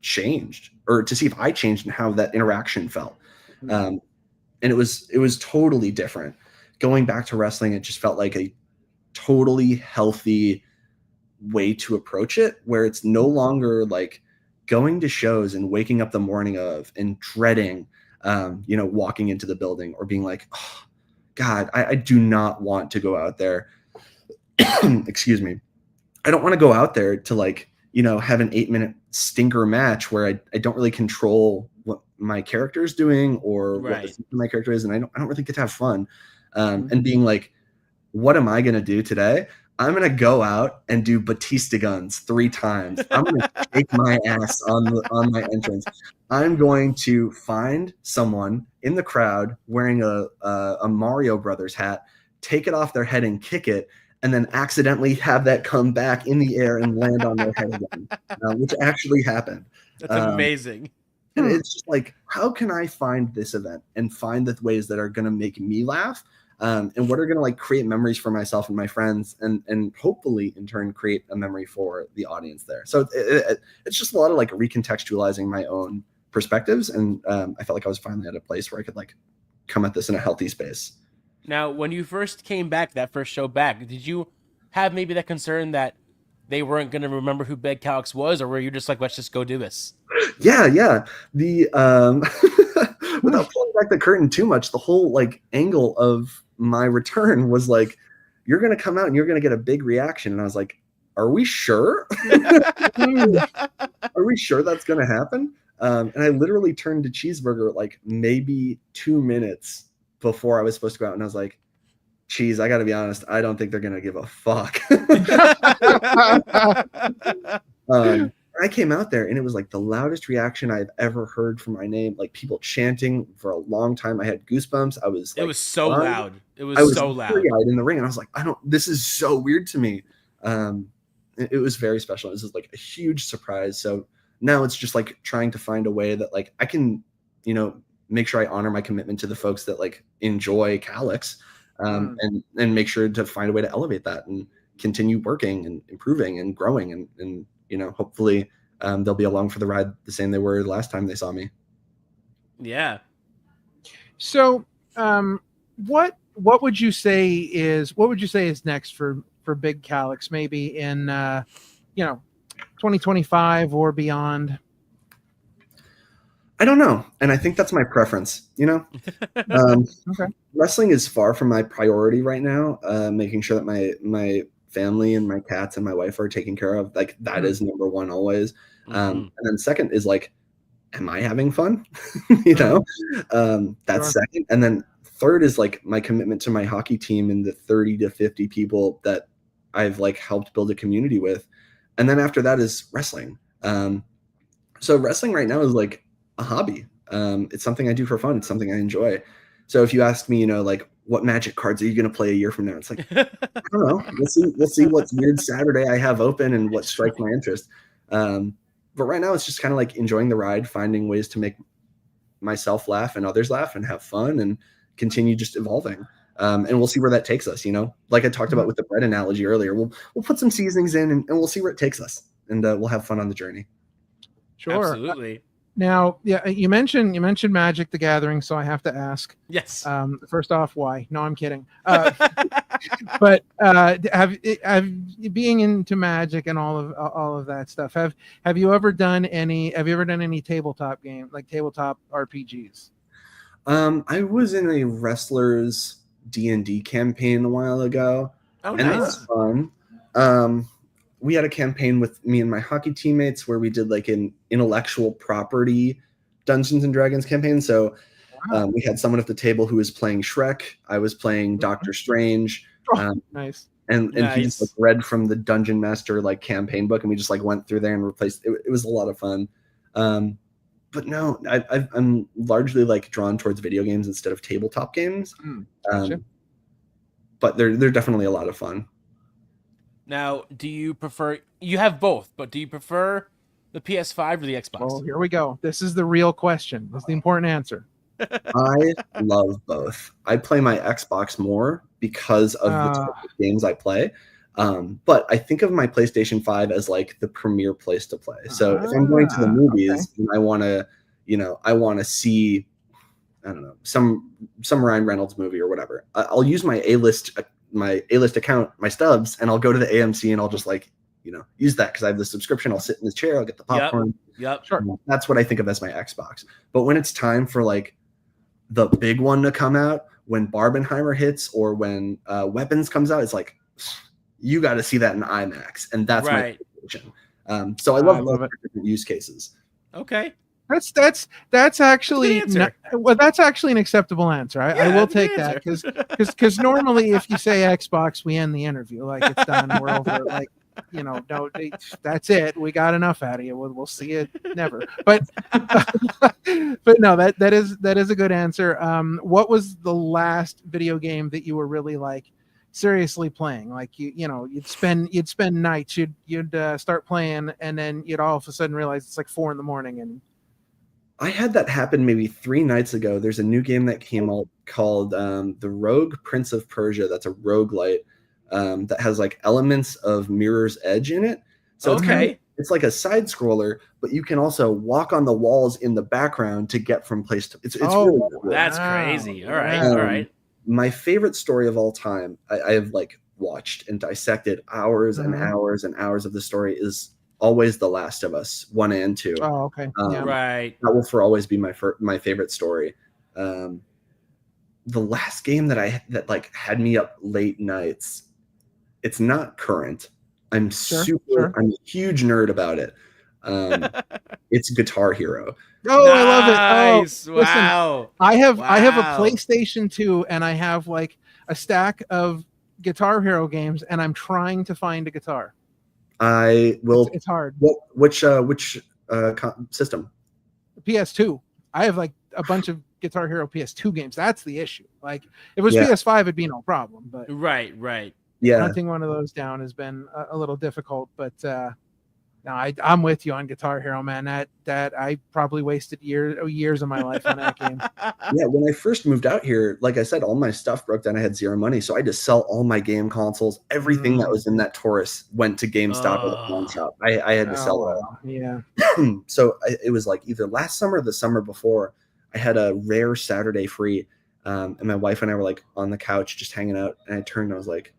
changed, or to see if I changed and how that interaction felt. And it was totally different. Going back to wrestling, it just felt like a totally healthy way to approach it, where it's no longer like going to shows and waking up the morning of and dreading, walking into the building or being like, oh, God, I do not want to go out there. Excuse me. I don't want to go out there to like, have an 8-minute stinker match where I don't really control what my character is doing or what my character is. And I don't really get to have fun. And being like, what am I going to do today? I'm going to go out and do Batista guns 3 times. I'm going to take my ass on my entrance. I'm going to find someone in the crowd wearing a Mario Brothers hat, take it off their head and kick it, and then accidentally have that come back in the air and land on their head again, which actually happened.
That's amazing.
And it's just like, how can I find this event and find the ways that are going to make me laugh? And what are going to like create memories for myself and my friends, and hopefully in turn create a memory for the audience there. So it's just a lot of like recontextualizing my own perspectives, and I felt like I was finally at a place where I could like come at this in a healthy space.
Now, when you first came back, that first show back, did you have maybe that concern that they weren't going to remember who Big Calyx was, or were you just like, let's just go do this?
Yeah. The without pulling back the curtain too much, the whole like angle of my return was like, you're going to come out and you're going to get a big reaction. And I was like, are we sure? Are we sure that's going to happen? And I literally turned to Cheeseburger like maybe 2 minutes before I was supposed to go out. And I was like, Cheese, I got to be honest, I don't think they're going to give a fuck. I came out there and it was like the loudest reaction I've ever heard for my name. Like people chanting for a long time. I had goosebumps. I was. Like,
it was so loud. It was so loud
in the ring, and I was like, this is so weird to me. It was very special. This is like a huge surprise. So now it's just like trying to find a way that like I can, make sure I honor my commitment to the folks that like enjoy Calyx, and make sure to find a way to elevate that and continue working and improving and growing and hopefully they'll be along for the ride the same they were the last time they saw me.
Yeah.
So what would you say is next for Big Calyx, maybe in 2025 or beyond?
I don't know. And I think that's my preference,
Okay.
Wrestling is far from my priority right now. Making sure that my family and my cats and my wife are taken care of, like that is number one always. And then second is like, am I having fun? That's second. And then third is like my commitment to my hockey team and the 30 to 50 people that I've like helped build a community with. And then after that is wrestling. So wrestling right now is like a hobby. It's something I do for fun. It's something I enjoy. So if you ask me, like, what Magic cards are you going to play a year from now? It's like, I don't know. We'll see what weird Saturday I have open and what strikes my interest. But right now it's just kind of like enjoying the ride, finding ways to make myself laugh and others laugh and have fun and continue just evolving. And we'll see where that takes us. Like I talked about with the bread analogy earlier, we'll put some seasonings in and we'll see where it takes us, and we'll have fun on the journey.
Sure.
Absolutely.
Now, yeah, you mentioned Magic the Gathering, so I have to ask.
Yes.
First off, why? No, I'm kidding. But have being into Magic and all of that stuff, have you ever done any tabletop game, like tabletop RPGs?
I was in a Wrestlers D&D campaign a while ago.
Oh,
and
nice.
It was fun. We had a campaign with me and my hockey teammates where we did like an intellectual property Dungeons and Dragons campaign. So we had someone at the table who was playing Shrek. I was playing Doctor Strange.
Nice.
And he just like read from the Dungeon Master like campaign book, and we just like went through there and replaced it. It was a lot of fun. But no, I'm largely like drawn towards video games instead of tabletop games.
Gotcha.
But they're definitely a lot of fun.
Now, do you prefer? You have both, but do you prefer the PS5 or the Xbox?
Oh, here we go. This is the real question. This is the important answer.
I love both. I play my Xbox more because of the type of games I play. But I think of my PlayStation 5 as like the premier place to play. So if I'm going to the movies and I want to see, I don't know, some Ryan Reynolds movie or whatever, I'll use my A-list account, my stubs, and I'll go to the AMC and I'll just like use that because I have the subscription. I'll sit in the chair, I'll get the popcorn.
Yep.
Sure.
That's what I think of as my Xbox. But when it's time for like the big one to come out, when Barbenheimer hits or when Weapons comes out, it's like you got to see that in IMAX, and that's my position. So I love it. Different use cases.
Okay.
That's actually that's actually an acceptable answer. I will take that because normally if you say Xbox, we end the interview like it's done. We're over it. Like no, that's it. We got enough out of you. We'll see you never. But but no, that is a good answer. What was the last video game that you were really like seriously playing? Like you'd spend nights, you'd start playing, and then you'd all of a sudden realize it's like 4 a.m. and
I had that happen maybe 3 nights ago. There's a new game that came out called The Rogue Prince of Persia. That's a roguelite that has like elements of Mirror's Edge in it. So it's like a side scroller, but you can also walk on the walls in the background to get from place to. It's really cool.
That's crazy. All right.
My favorite story of all time, I have like watched and dissected hours and hours and hours of the story, is always The Last of Us 1 and 2.
Oh, okay.
Right.
That will for always be my favorite story. The last game that like had me up late nights, it's not current. I'm I'm a huge nerd about it. It's Guitar Hero.
Oh, nice. I love it. Oh,
wow.
Listen, I have a PlayStation 2 and I have like a stack of Guitar Hero games and I'm trying to find a guitar.
I will.
It's hard.
Which system?
PS2. I have like a bunch of Guitar Hero PS2 games. That's the issue. Like if it was PS5, it'd be no problem. But
right.
Yeah,
hunting one of those down has been a little difficult. But no, I'm with you on Guitar Hero, man. That I probably wasted years of my life on that game.
Yeah, when I first moved out here, like I said, all my stuff broke down. I had zero money, so I had to sell all my game consoles. Everything that was in that Taurus went to GameStop or the pawn shop. I had to sell it all.
Yeah.
So it was like either last summer or the summer before. I had a rare Saturday free, and my wife and I were like on the couch just hanging out. And I turned and I was like,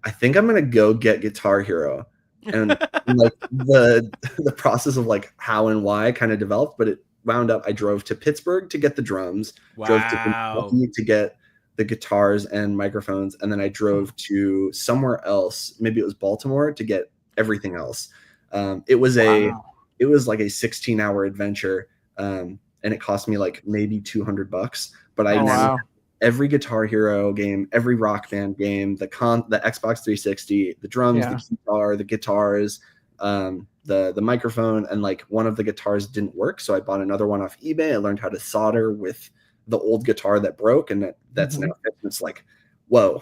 I think I'm gonna go get Guitar Hero. And like the process of like how and why kind of developed, but it wound up I drove to Pittsburgh to get the drums, drove to Kentucky to get the guitars and microphones, and then I drove to somewhere else, maybe it was Baltimore, to get everything else. It was like a 16-hour adventure, and it cost me like maybe $200, but I now every Guitar Hero game, every Rock Band game, the Xbox 360, the drums, the guitar, the guitars, the microphone, and like one of the guitars didn't work, so I bought another one off eBay. I learned how to solder with the old guitar that broke, and that's now it's like, whoa,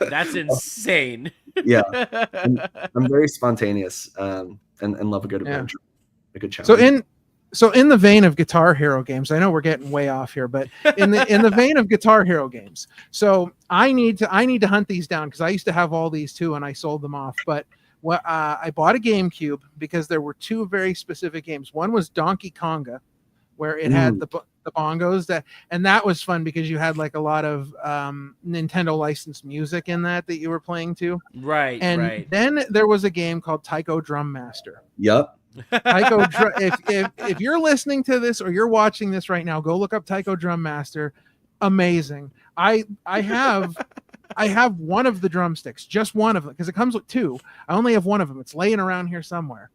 that's insane.
Yeah, I'm very spontaneous and love a good adventure, a good challenge.
So in the vein of Guitar Hero games, I know we're getting way off here, but in the vein of Guitar Hero games, so I need to hunt these down because I used to have all these too, and I sold them off. But I bought a GameCube because there were 2 very specific games. One was Donkey Konga, where it had the bongos and that was fun because you had like a lot of Nintendo licensed music in that you were playing to.
Right.
And then there was a game called Taiko Drum Master.
Yep.
Taiko, if you're listening to this or you're watching this right now, go look up Taiko Drum Master. Amazing. I have one of the drumsticks, just one of them, because it comes with 2. I only have one of them. It's laying around here somewhere.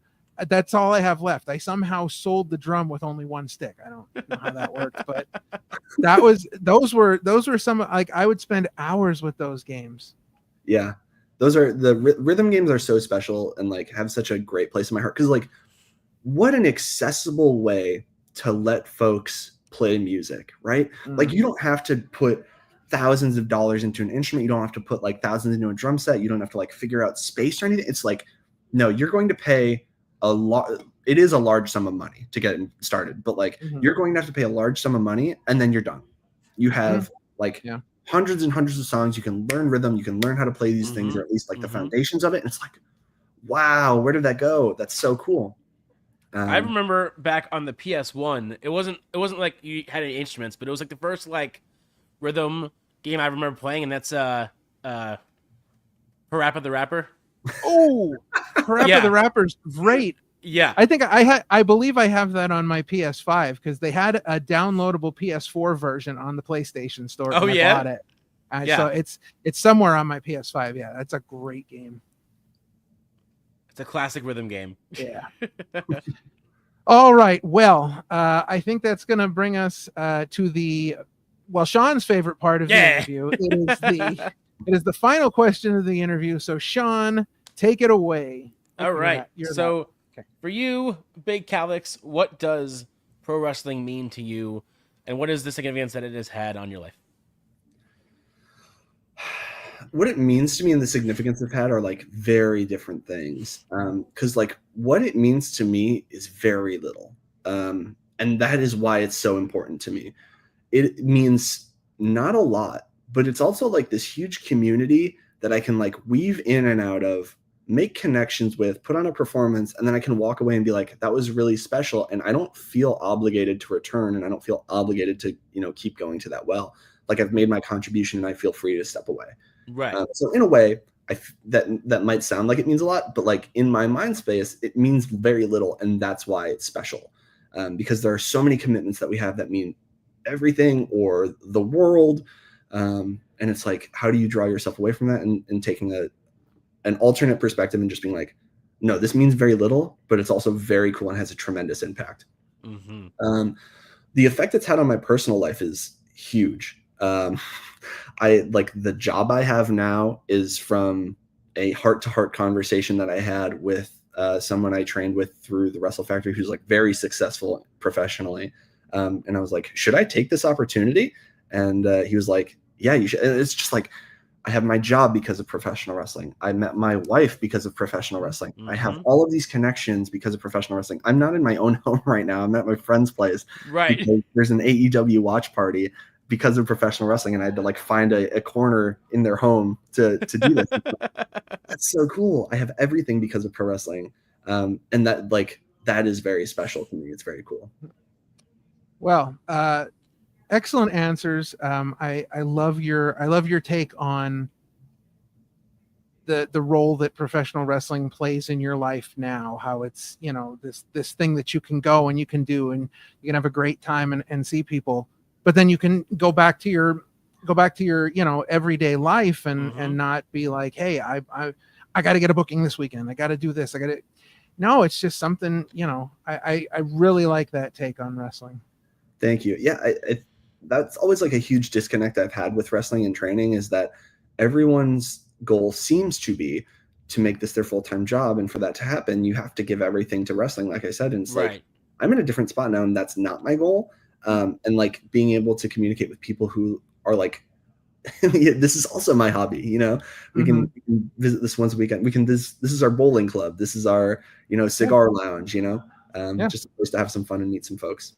That's all I have left. I somehow sold the drum with only 1 stick. I don't know how that worked, but those were some, like, I would spend hours with those games.
Yeah. Those are the rhythm games are so special and like have such a great place in my heart. Cause like, what an accessible way to let folks play music, right? Like you don't have to put thousands of dollars into an instrument. You don't have to put like thousands into a drum set. You don't have to like figure out space or anything. It's like, no, you're going to pay a lot. It is a large sum of money to get started, but like you're going to have to pay a large sum of money and then you're done. You have hundreds and hundreds of songs. You can learn rhythm. You can learn how to play these things, or at least like the foundations of it. And it's like, wow, where did that go? That's so cool.
I remember back on the PS1, it wasn't like you had any instruments, but it was like the first like rhythm game I remember playing, and that's Parappa the Rapper.
Oh, Parappa
Yeah.
the Rapper's great.
Yeah.
I think I believe I have that on my PS5 because they had a downloadable PS4 version on the PlayStation Store.
Oh,
and
yeah?
I bought it.
Yeah.
So it's somewhere on my PS5. Yeah, that's a great game.
It's a classic rhythm game.
Yeah. All right. Well, I think that's going to bring us to Sean's favorite part of the interview. It is the final question of the interview. So, Sean, take it away.
All right. So, for you, Big Calix, what does pro wrestling mean to you, and what is the significance that it has had on your life?
What it means to me and the significance it's had are like very different things. Because like what it means to me is very little. And that is why it's so important to me. It means not a lot, but it's also like this huge community that I can like weave in and out of, make connections with, put on a performance, and then I can walk away and be like, that was really special. And I don't feel obligated to return, and I don't feel obligated to, keep going to that well. Like I've made my contribution and I feel free to step away.
Right.
So in a way, that might sound like it means a lot, but like in my mind space, it means very little, and that's why it's special. Because there are so many commitments that we have that mean everything or the world, and it's like, how do you draw yourself away from that and taking an alternate perspective and just being like, no, this means very little, but it's also very cool and has a tremendous impact.
Mm-hmm.
The effect it's had on my personal life is huge. I like the job I have now is from a heart-to-heart conversation that I had with someone I trained with through the Wrestle Factory, who's like very successful professionally. And I was like, should I take this opportunity? And he was like, yeah, you should. And it's just like, I have my job because of professional wrestling. I met my wife because of professional wrestling.
Mm-hmm.
I have all of these connections because of professional wrestling. I'm not in my own home right now. I'm at my friend's place.
Right.
There's an AEW watch party because of professional wrestling, and I had to like find a corner in their home to do this. That's so cool. I have everything because of pro wrestling. And that is very special to me. It's very cool.
Well, excellent answers. I love your take on the role that professional wrestling plays in your life now, how it's, this thing that you can go and you can do, and you can have a great time and see people, but then you can go back to your everyday life and not be like, hey, I got to get a booking this weekend. I got to do this. No, it's just something, I really like that take on wrestling.
Thank you. Yeah. That's always like a huge disconnect I've had with wrestling and training, is that everyone's goal seems to be to make this their full-time job. And for that to happen, you have to give everything to wrestling. Like I said, and it's like, I'm in a different spot now, and that's not my goal. And like being able to communicate with people who are like, this is also my hobby. We can visit this once a weekend. This is our bowling club. This is our, cigar lounge, just a place to have some fun and meet some folks.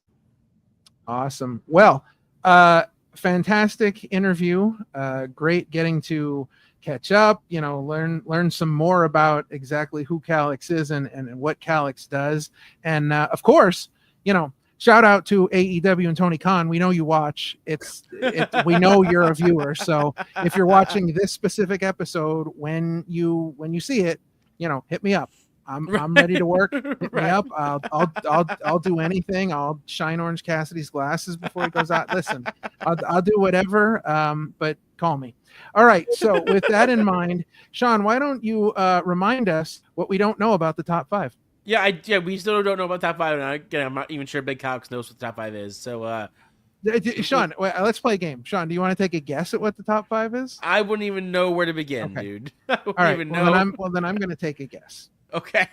Awesome. Well, fantastic interview. Great getting to catch up, learn some more about exactly who Calix is and what Calix does. And of course, shout out to AEW and Tony Khan. We know you watch. We know you're a viewer. So if you're watching this specific episode, when you see it, hit me up. I'm ready to work. Hit me up. I'll do anything. I'll shine Orange Cassidy's glasses before he goes out. Listen, I'll do whatever. But call me. All right. So with that in mind, Sean, why don't you remind us what we don't know about the top 5?
Yeah, we still don't know about top 5. And again, I'm not even sure Big Calix knows what the top 5 is. So,
Sean, let's play a game. Sean, do you want to take a guess at what the top 5 is?
I wouldn't even know where to begin, dude. I wouldn't even know.
Then I'm going to take a guess.
Okay.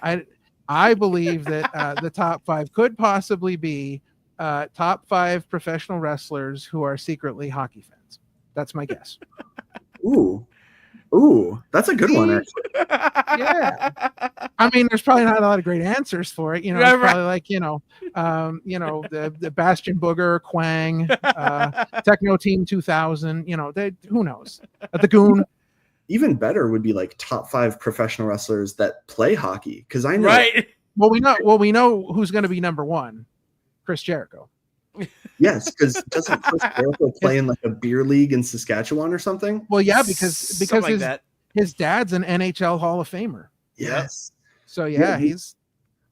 I believe that the top 5 could possibly be top 5 professional wrestlers who are secretly hockey fans. That's my guess.
Ooh, that's a good one, actually.
Yeah. I mean, there's probably not a lot of great answers for it. It's probably like, the Bastion Booger, Quang, Techno Team 2000, who knows? The Goon.
Even better would be like top 5 professional wrestlers that play hockey. Cause I know.
Right.
Well, we know who's going to be number 1, Chris Jericho.
Yes, because doesn't Chris Jericho play in like a beer league in Saskatchewan or something?
Well, yeah, because his dad's an NHL Hall of Famer.
Yes.
So yeah,
Yeah,
he's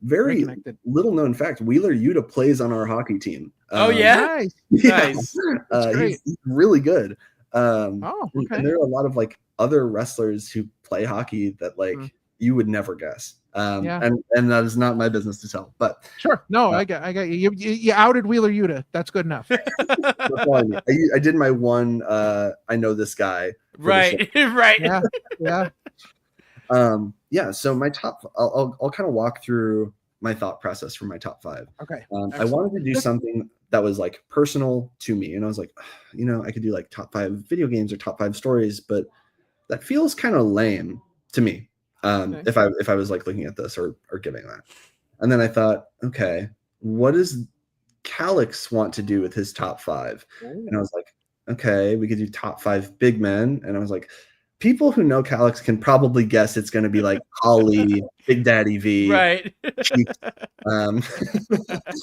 very
connected.
little known fact. Wheeler Yuta plays on our hockey team.
Oh, yeah?
Nice.
Yeah.
Nice.
That's great.
He's really good.
Oh,
And
okay.
there are a lot of like other wrestlers who play hockey that like you would never guess.
Yeah.
And that is not my business to tell. But
Sure. No, I got you. You outed Wheeler Yuta. That's good enough.
that's all I need. I did my one. I know this guy.
Right. Right.
Yeah. Yeah.
Yeah. So my top. I'll kind of walk through my thought process for my top 5.
Okay.
I wanted to do something that was like personal to me, and I was like, I could do like top 5 video games or top 5 stories, but that feels kind of lame to me.
Okay.
If I was like looking at this or giving that. And then I thought, okay, what does Calix want to do with his top 5? And I was like, okay, we could do top 5 big men. And I was like, people who know Calix can probably guess it's going to be like Holly, Big Daddy V.
Right.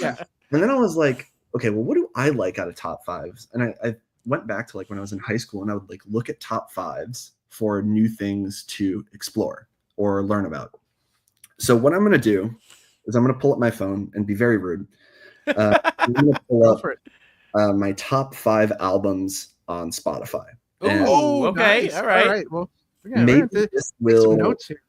Yeah.
And then I was like, okay, well, what do I like out of top 5s? And I went back to like when I was in high school, and I would like look at top 5s for new things to explore or learn about. So what I'm going to do is I'm going to pull up my phone and be very rude. I'm going to pull up my top 5 albums on Spotify.
Oh, okay.
Nice.
All right.
All right. Well,
Maybe this will.
some notes here.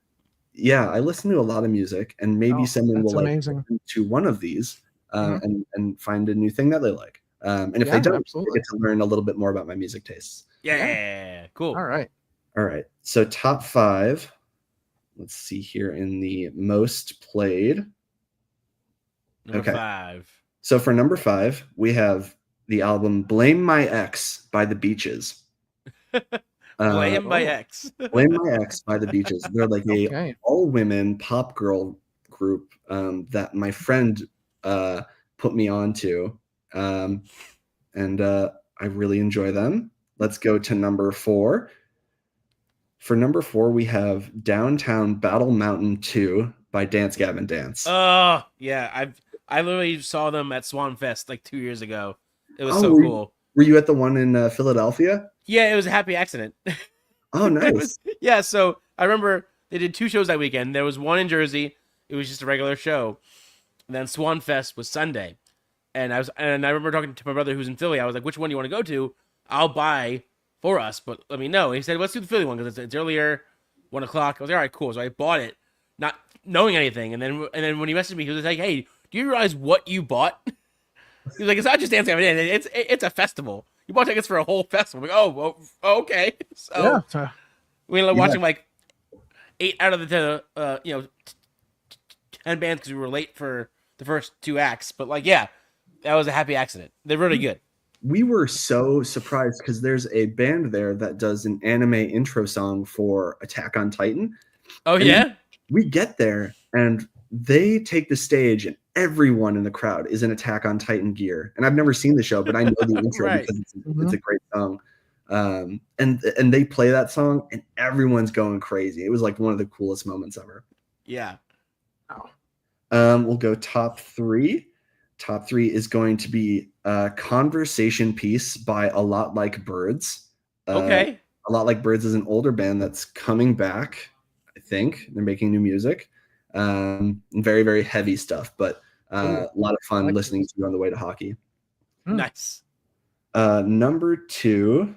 Yeah, I listen to a lot of music, and maybe someone will like
amazing.
listen to one of these and find a new thing that they like. And if
Yeah,
they don't,
absolutely.
they get to learn a little bit more about my music tastes.
Yeah. Cool.
All right.
All right. So top 5. Let's see here in the most played.
Number
Okay.
5.
So for number 5, we have the album "Blame My Ex" by The Beaches.
Blame My Ex.
"Blame My Ex" by The Beaches. They're like a
Okay.
all-women pop girl group that my friend put me onto, and I really enjoy them. Let's go to number 4. For number 4, we have "Downtown Battle Mountain 2" by Dance Gavin Dance.
Oh, yeah. I literally saw them at Swan Fest like 2 years ago. It was
Oh,
so cool.
Were you at the one in Philadelphia?
Yeah, it was a happy accident.
Oh, nice.
It was- yeah, so I remember they did 2 shows that weekend. There was one in Jersey. It was just a regular show. And then Swan Fest was Sunday. And I remember talking to my brother who's in Philly. I was like, which one do you want to go to? I'll buy for us, but let me know. And he said, let's do the Philly one because it's earlier, 1 o'clock. I was like, all right, cool. So I bought it, not knowing anything. And then when he messaged me, he was like, hey, do you realize what you bought? He was like, it's not just Dance Gavin Dance. It's a festival. You bought tickets for a whole festival. I'm like, oh, well, okay. So
Yeah.
we ended up watching like 8 out of the 10 bands because we were late for the first 2 acts. But like, yeah, that was a happy accident. They're really good.
We were so surprised because there's a band there that does an anime intro song for Attack on Titan.
Oh,
And
yeah?
We get there and they take the stage and everyone in the crowd is in Attack on Titan gear. And I've never seen the show, but I know the intro
Right.
because it's a great song. And they play that song and everyone's going crazy. It was like one of the coolest moments ever.
Yeah.
We'll go top 3. Top 3 is going to be Conversation Piece by A Lot Like Birds.
Okay.
A Lot Like Birds is an older band that's coming back. I think they're making new music. Very, very heavy stuff, but a lot of fun listening to on the way to hockey.
Nice.
Number 2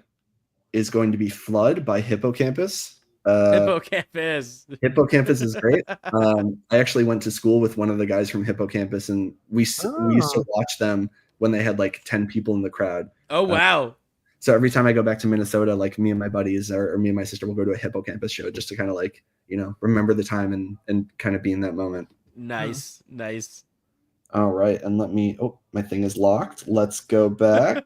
is going to be Flood by Hippocampus.
Hippocampus.
Hippocampus is great. I actually went to school with one of the guys from Hippocampus, and we used to watch them when they had like 10 people in the crowd.
Oh, wow.
So every time I go back to Minnesota, like me and my buddies or me and my sister will go to a Hippocampus show just to kind of like, remember the time and kind of be in that moment.
Nice. Nice.
All right. And my thing is locked. Let's go back.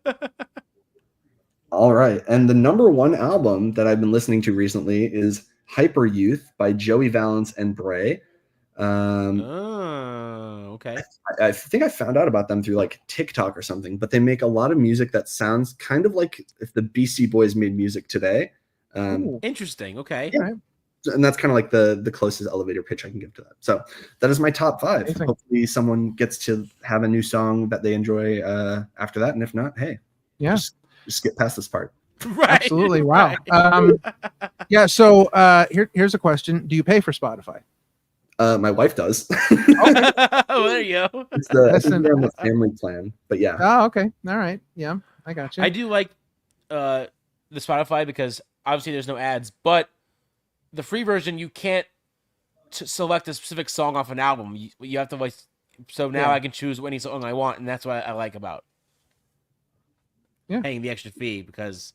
All right. And the number 1 album that I've been listening to recently is Hyper Youth by Joey Valence and Bray.
Okay.
I think I found out about them through like TikTok or something, but they make a lot of music that sounds kind of like if the BC Boys made music today.
Interesting. Okay.
Yeah. And that's kind of like the closest elevator pitch I can give to that. So that is my top 5.
Amazing.
Hopefully someone gets to have a new song that they enjoy after that. And if not, hey,
Yeah.
just get past this part.
Right.
Absolutely. Wow.
Right.
Yeah. So here's a question: do you pay for Spotify?
My wife does.
Well, there you go.
It's the I think
Listen,
we're on the family plan, but yeah.
Oh, okay. All right. Yeah, I got you.
I do like the Spotify because obviously there's no ads, but the free version you can't select a specific song off an album. You have to like. So now
Yeah.
I can choose any song I want, and that's what I like about
Yeah.
paying the extra fee because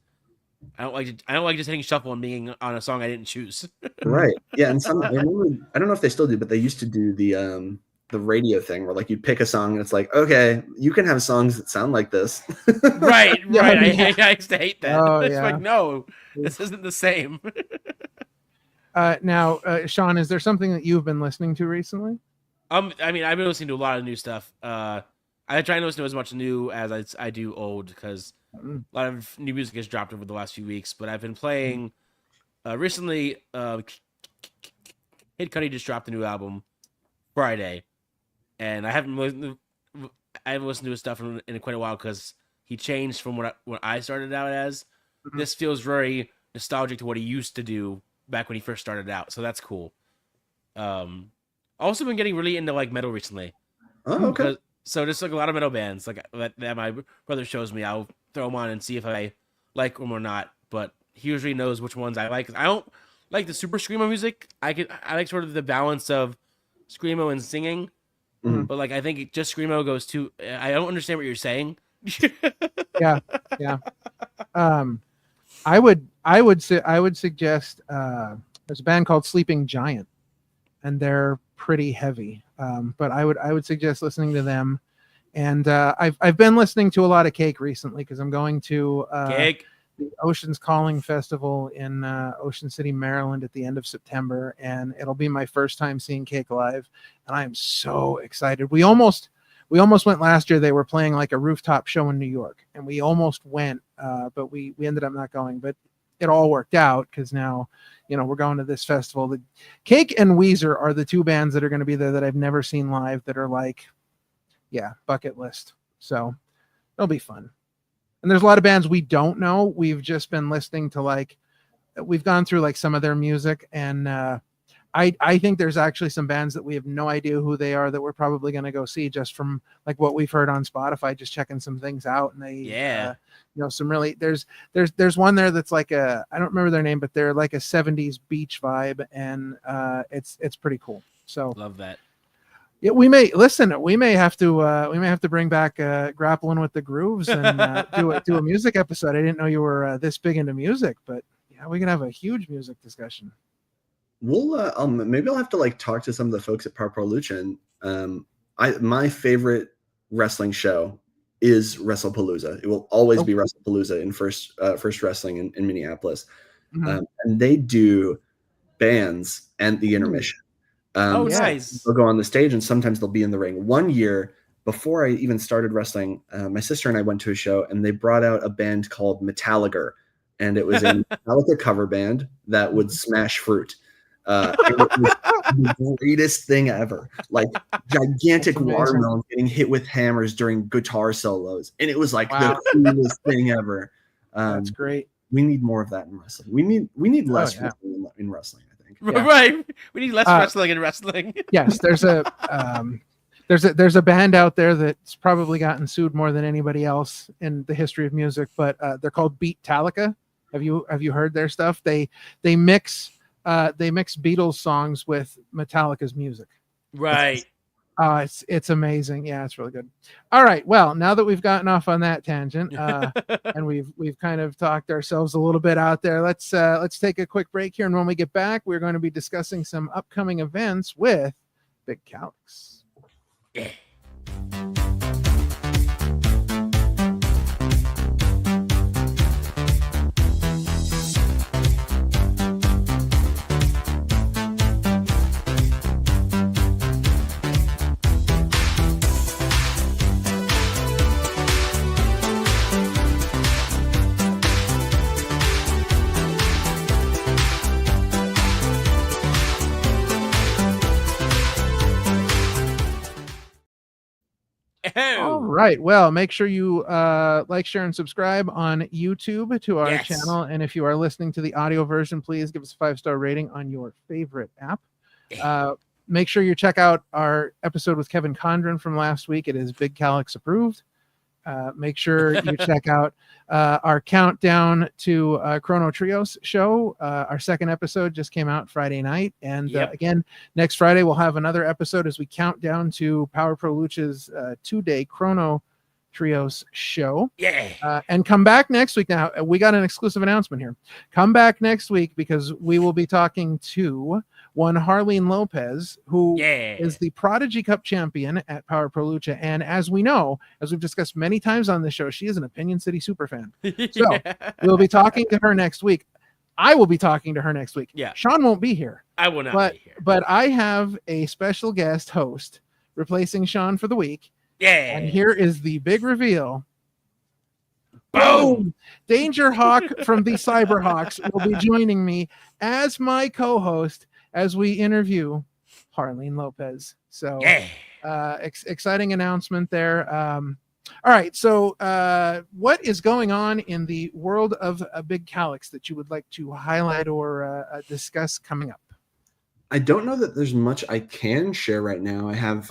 I don't like just hitting shuffle and being on a song I didn't choose.
Right. Yeah, and I remember, I don't know if they still do, but they used to do the radio thing where like you'd pick a song and it's like, okay, you can have songs that sound like this.
Right.
Yeah,
Right. I used to hate that.
Oh,
It's
yeah.
like, no, this isn't the same.
Now, Sean, is there something that you've been listening to recently?
I mean, I've been listening to a lot of new stuff. I try to listen to as much new as I do old because
Mm.
a lot of new music has dropped over the last few weeks. But I've been playing recently. Kid Cudi just dropped a new album Friday, and I haven't listened to his stuff in quite a while because he changed from what I started out as.
Mhm.
This feels very nostalgic to what he used to do back when he first started out, so that's cool. Also been getting really into like metal recently.
Oh, okay.
So just like a lot of metal bands like that my brother shows me, I'll throw them on and see if I like them or not. But he usually knows which ones I like. I don't like the super screamo music. I like sort of the balance of screamo and singing.
Mhm.
But like I think just screamo goes too. I don't understand what you're saying.
Yeah. I would suggest there's a band called Sleeping Giant, and they're pretty heavy. But I would suggest listening to them. And I've been listening to a lot of Cake recently because I'm going to
Cake.
the Oceans Calling Festival in Ocean City, Maryland at the end of September, and it'll be my first time seeing Cake live, and I am so excited. We almost went last year. They were playing like a rooftop show in New York, and we almost went, but we ended up not going. But it all worked out because now, we're going to this festival. The Cake and Weezer are the two bands that are going to be there that I've never seen live that are like, yeah, bucket list. So it'll be fun. And there's a lot of bands we don't know. We've just been listening to we've gone through like some of their music, and I think there's actually some bands that we have no idea who they are that we're probably going to go see just from like what we've heard on Spotify, just checking some things out. And they, some really, there's one there that's like I don't remember their name, but they're like a 70s beach vibe, and it's pretty cool. So
Love that.
Yeah, we may have to bring back Grappling with the Grooves and do a music episode. I didn't know you were this big into music, but yeah, we can have a huge music discussion.
We'll maybe I'll have to like talk to some of the folks at Power Pro Lucha. And my favorite wrestling show is WrestlePalooza. It will always be WrestlePalooza in First Wrestling in Minneapolis.
Mm-hmm.
And they do bands and the intermission.
Nice.
They'll go on the stage and sometimes they'll be in the ring. One year before I even started wrestling, my sister and I went to a show and they brought out a band called Metallica, and it was a Metallica cover band that would smash fruit. It was the greatest thing ever. Like gigantic watermelons getting hit with hammers during guitar solos, and it was like the coolest thing ever.
That's great.
We need more of that in wrestling. We need less wrestling in wrestling, I think.
Yeah. Right. We need less wrestling in wrestling.
Yes, there's a band out there that's probably gotten sued more than anybody else in the history of music, but they're called Beatalica. Have you heard their stuff? They mix Beatles songs with Metallica's music.
Right.
It's amazing. Yeah, it's really good. All right. Well, now that we've gotten off on that tangent, and we've kind of talked ourselves a little bit out there, let's take a quick break here. And when we get back, we're going to be discussing some upcoming events with Big Calyx.
Yeah.
right. Well, make sure you like, share, and subscribe on YouTube to our
Yes.
channel. And if you are listening to the audio version, please give us a 5-star rating on your favorite app. Make sure you check out our episode with Kevin Condren from last week. It is Big Calyx approved. Make sure you check out our countdown to Chrono Trios show. Our second episode just came out Friday night. And again, next Friday, we'll have another episode as we count down to Power Pro Lucha's 2-day Chrono Trios show. And come back next week. Now, we got an exclusive announcement here. Come back next week because we will be talking to one Harleen Lopez, who is the Prodigy Cup champion at Power Pro Lucha. And as we know, as we've discussed many times on this show, she is an Opinion City superfan. So we'll be talking to her next week. I will be talking to her next week. Sean won't be here.
I will not be here.
But I have a special guest host replacing Sean for the week. And here is the big reveal. Boom! Danger Hawk from the Cyberhawks will be joining me as my co-host as we interview Harleen Lopez. So exciting announcement there. All right. So what is going on in the world of Big Calyx that you would like to highlight or discuss coming up?
I don't know that there's much I can share right now. I have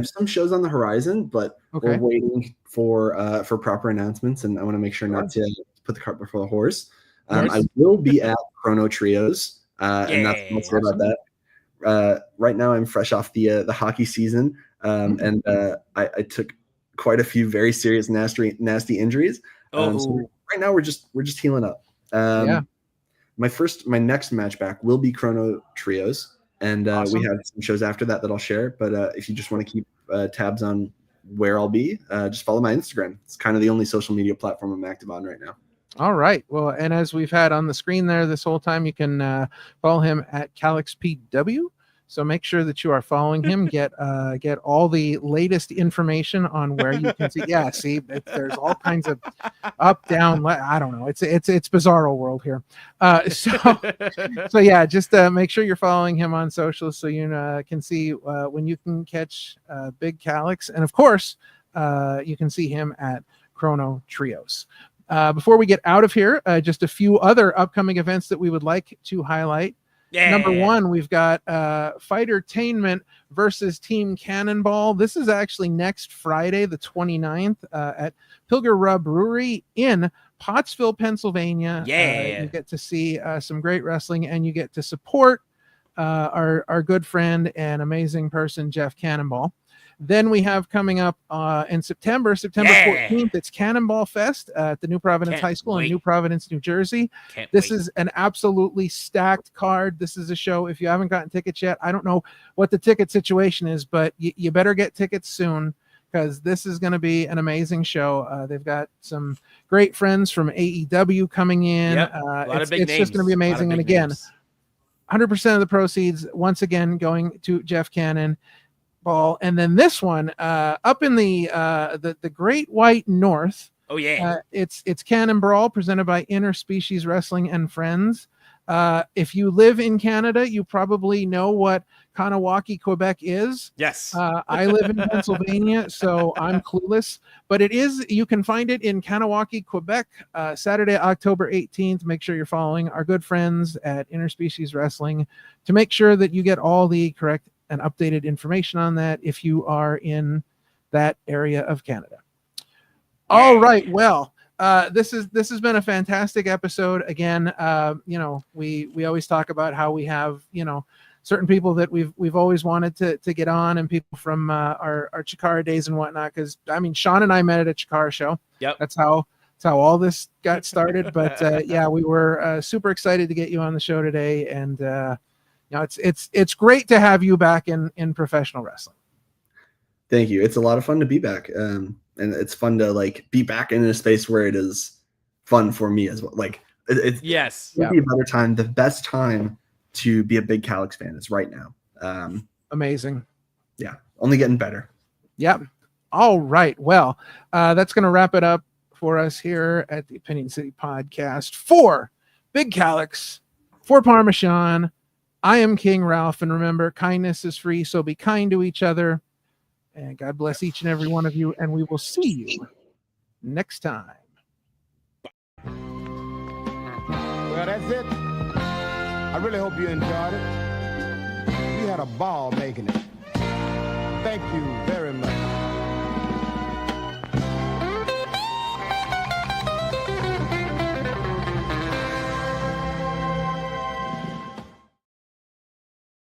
some shows on the horizon, but we're waiting for proper announcements, and I want to make sure not to put the cart before the horse. I will be at Chrono Trios, and that's what's good about that. Right now, I'm fresh off the hockey season, and I took quite a few very serious, nasty injuries. So right now, we're just healing up. My next match back will be Chrono Trios, and we have some shows after that I'll share. But if you just want to keep tabs on where I'll be, just follow my Instagram. It's kind of the only social media platform I'm active on right now.
All right. Well, and as we've had on the screen there this whole time, you can follow him at CalyxPW. So make sure that you are following him. Get all the latest information on where you can see. Yeah, see, there's all kinds of up, down. I don't know. It's bizarro world here. So yeah, just make sure you're following him on social so you can see when you can catch Big Calyx, and of course, you can see him at Chrono Trios. Before we get out of here, just a few other upcoming events that we would like to highlight. Number one, we've got Fightertainment versus Team Cannonball. This is actually next Friday, the 29th, at Pilger Rub Brewery in Pottsville, Pennsylvania. You get to see some great wrestling, and you get to support our good friend and amazing person, Jeff Cannonball. Then we have coming up in September 14th, it's Cannonball Fest at the New Providence High School in New Providence, New Jersey. This is an absolutely stacked card. This is a show. If you haven't gotten tickets yet, I don't know what the ticket situation is, but you better get tickets soon because this is going to be an amazing show. They've got some great friends from AEW coming in. It's just going to be amazing. And again, 100% of the proceeds, once again, going to Jeff Cannonball. And then this one up in the Great White North. It's Cannon Brawl presented by Interspecies Wrestling and Friends. If you live in Canada, you probably know what Kanawaki, Quebec is. I live in Pennsylvania, so I'm clueless. But you can find it in Kanawaki, Quebec, Saturday, October 18th. Make sure you're following our good friends at Interspecies Wrestling to make sure that you get all the correct and updated information on that if you are in that area of Canada. All right. Well, this has been a fantastic episode. Again, we always talk about how we have, certain people that we've always wanted to get on, and people from our Chikara days and whatnot. Because Sean and I met at a Chikara show. That's how all this got started. But we were super excited to get you on the show today, and it's great to have you back in professional wrestling.
Thank you. It's a lot of fun to be back. And it's fun to be back in a space where it is fun for me as well. It's be a better time. The best time to be a Big Calyx fan is right now.
Amazing.
Yeah. Only getting better.
Yep. All right. Well, that's going to wrap it up for us here at the Opinion City podcast for Big Calyx, for Parmesan. I am King Ralph, and remember, kindness is free, so be kind to each other. And God bless each and every one of you. And we will see you next time.
Well, that's it. I really hope you enjoyed it. We had a ball making it. Thank you very much.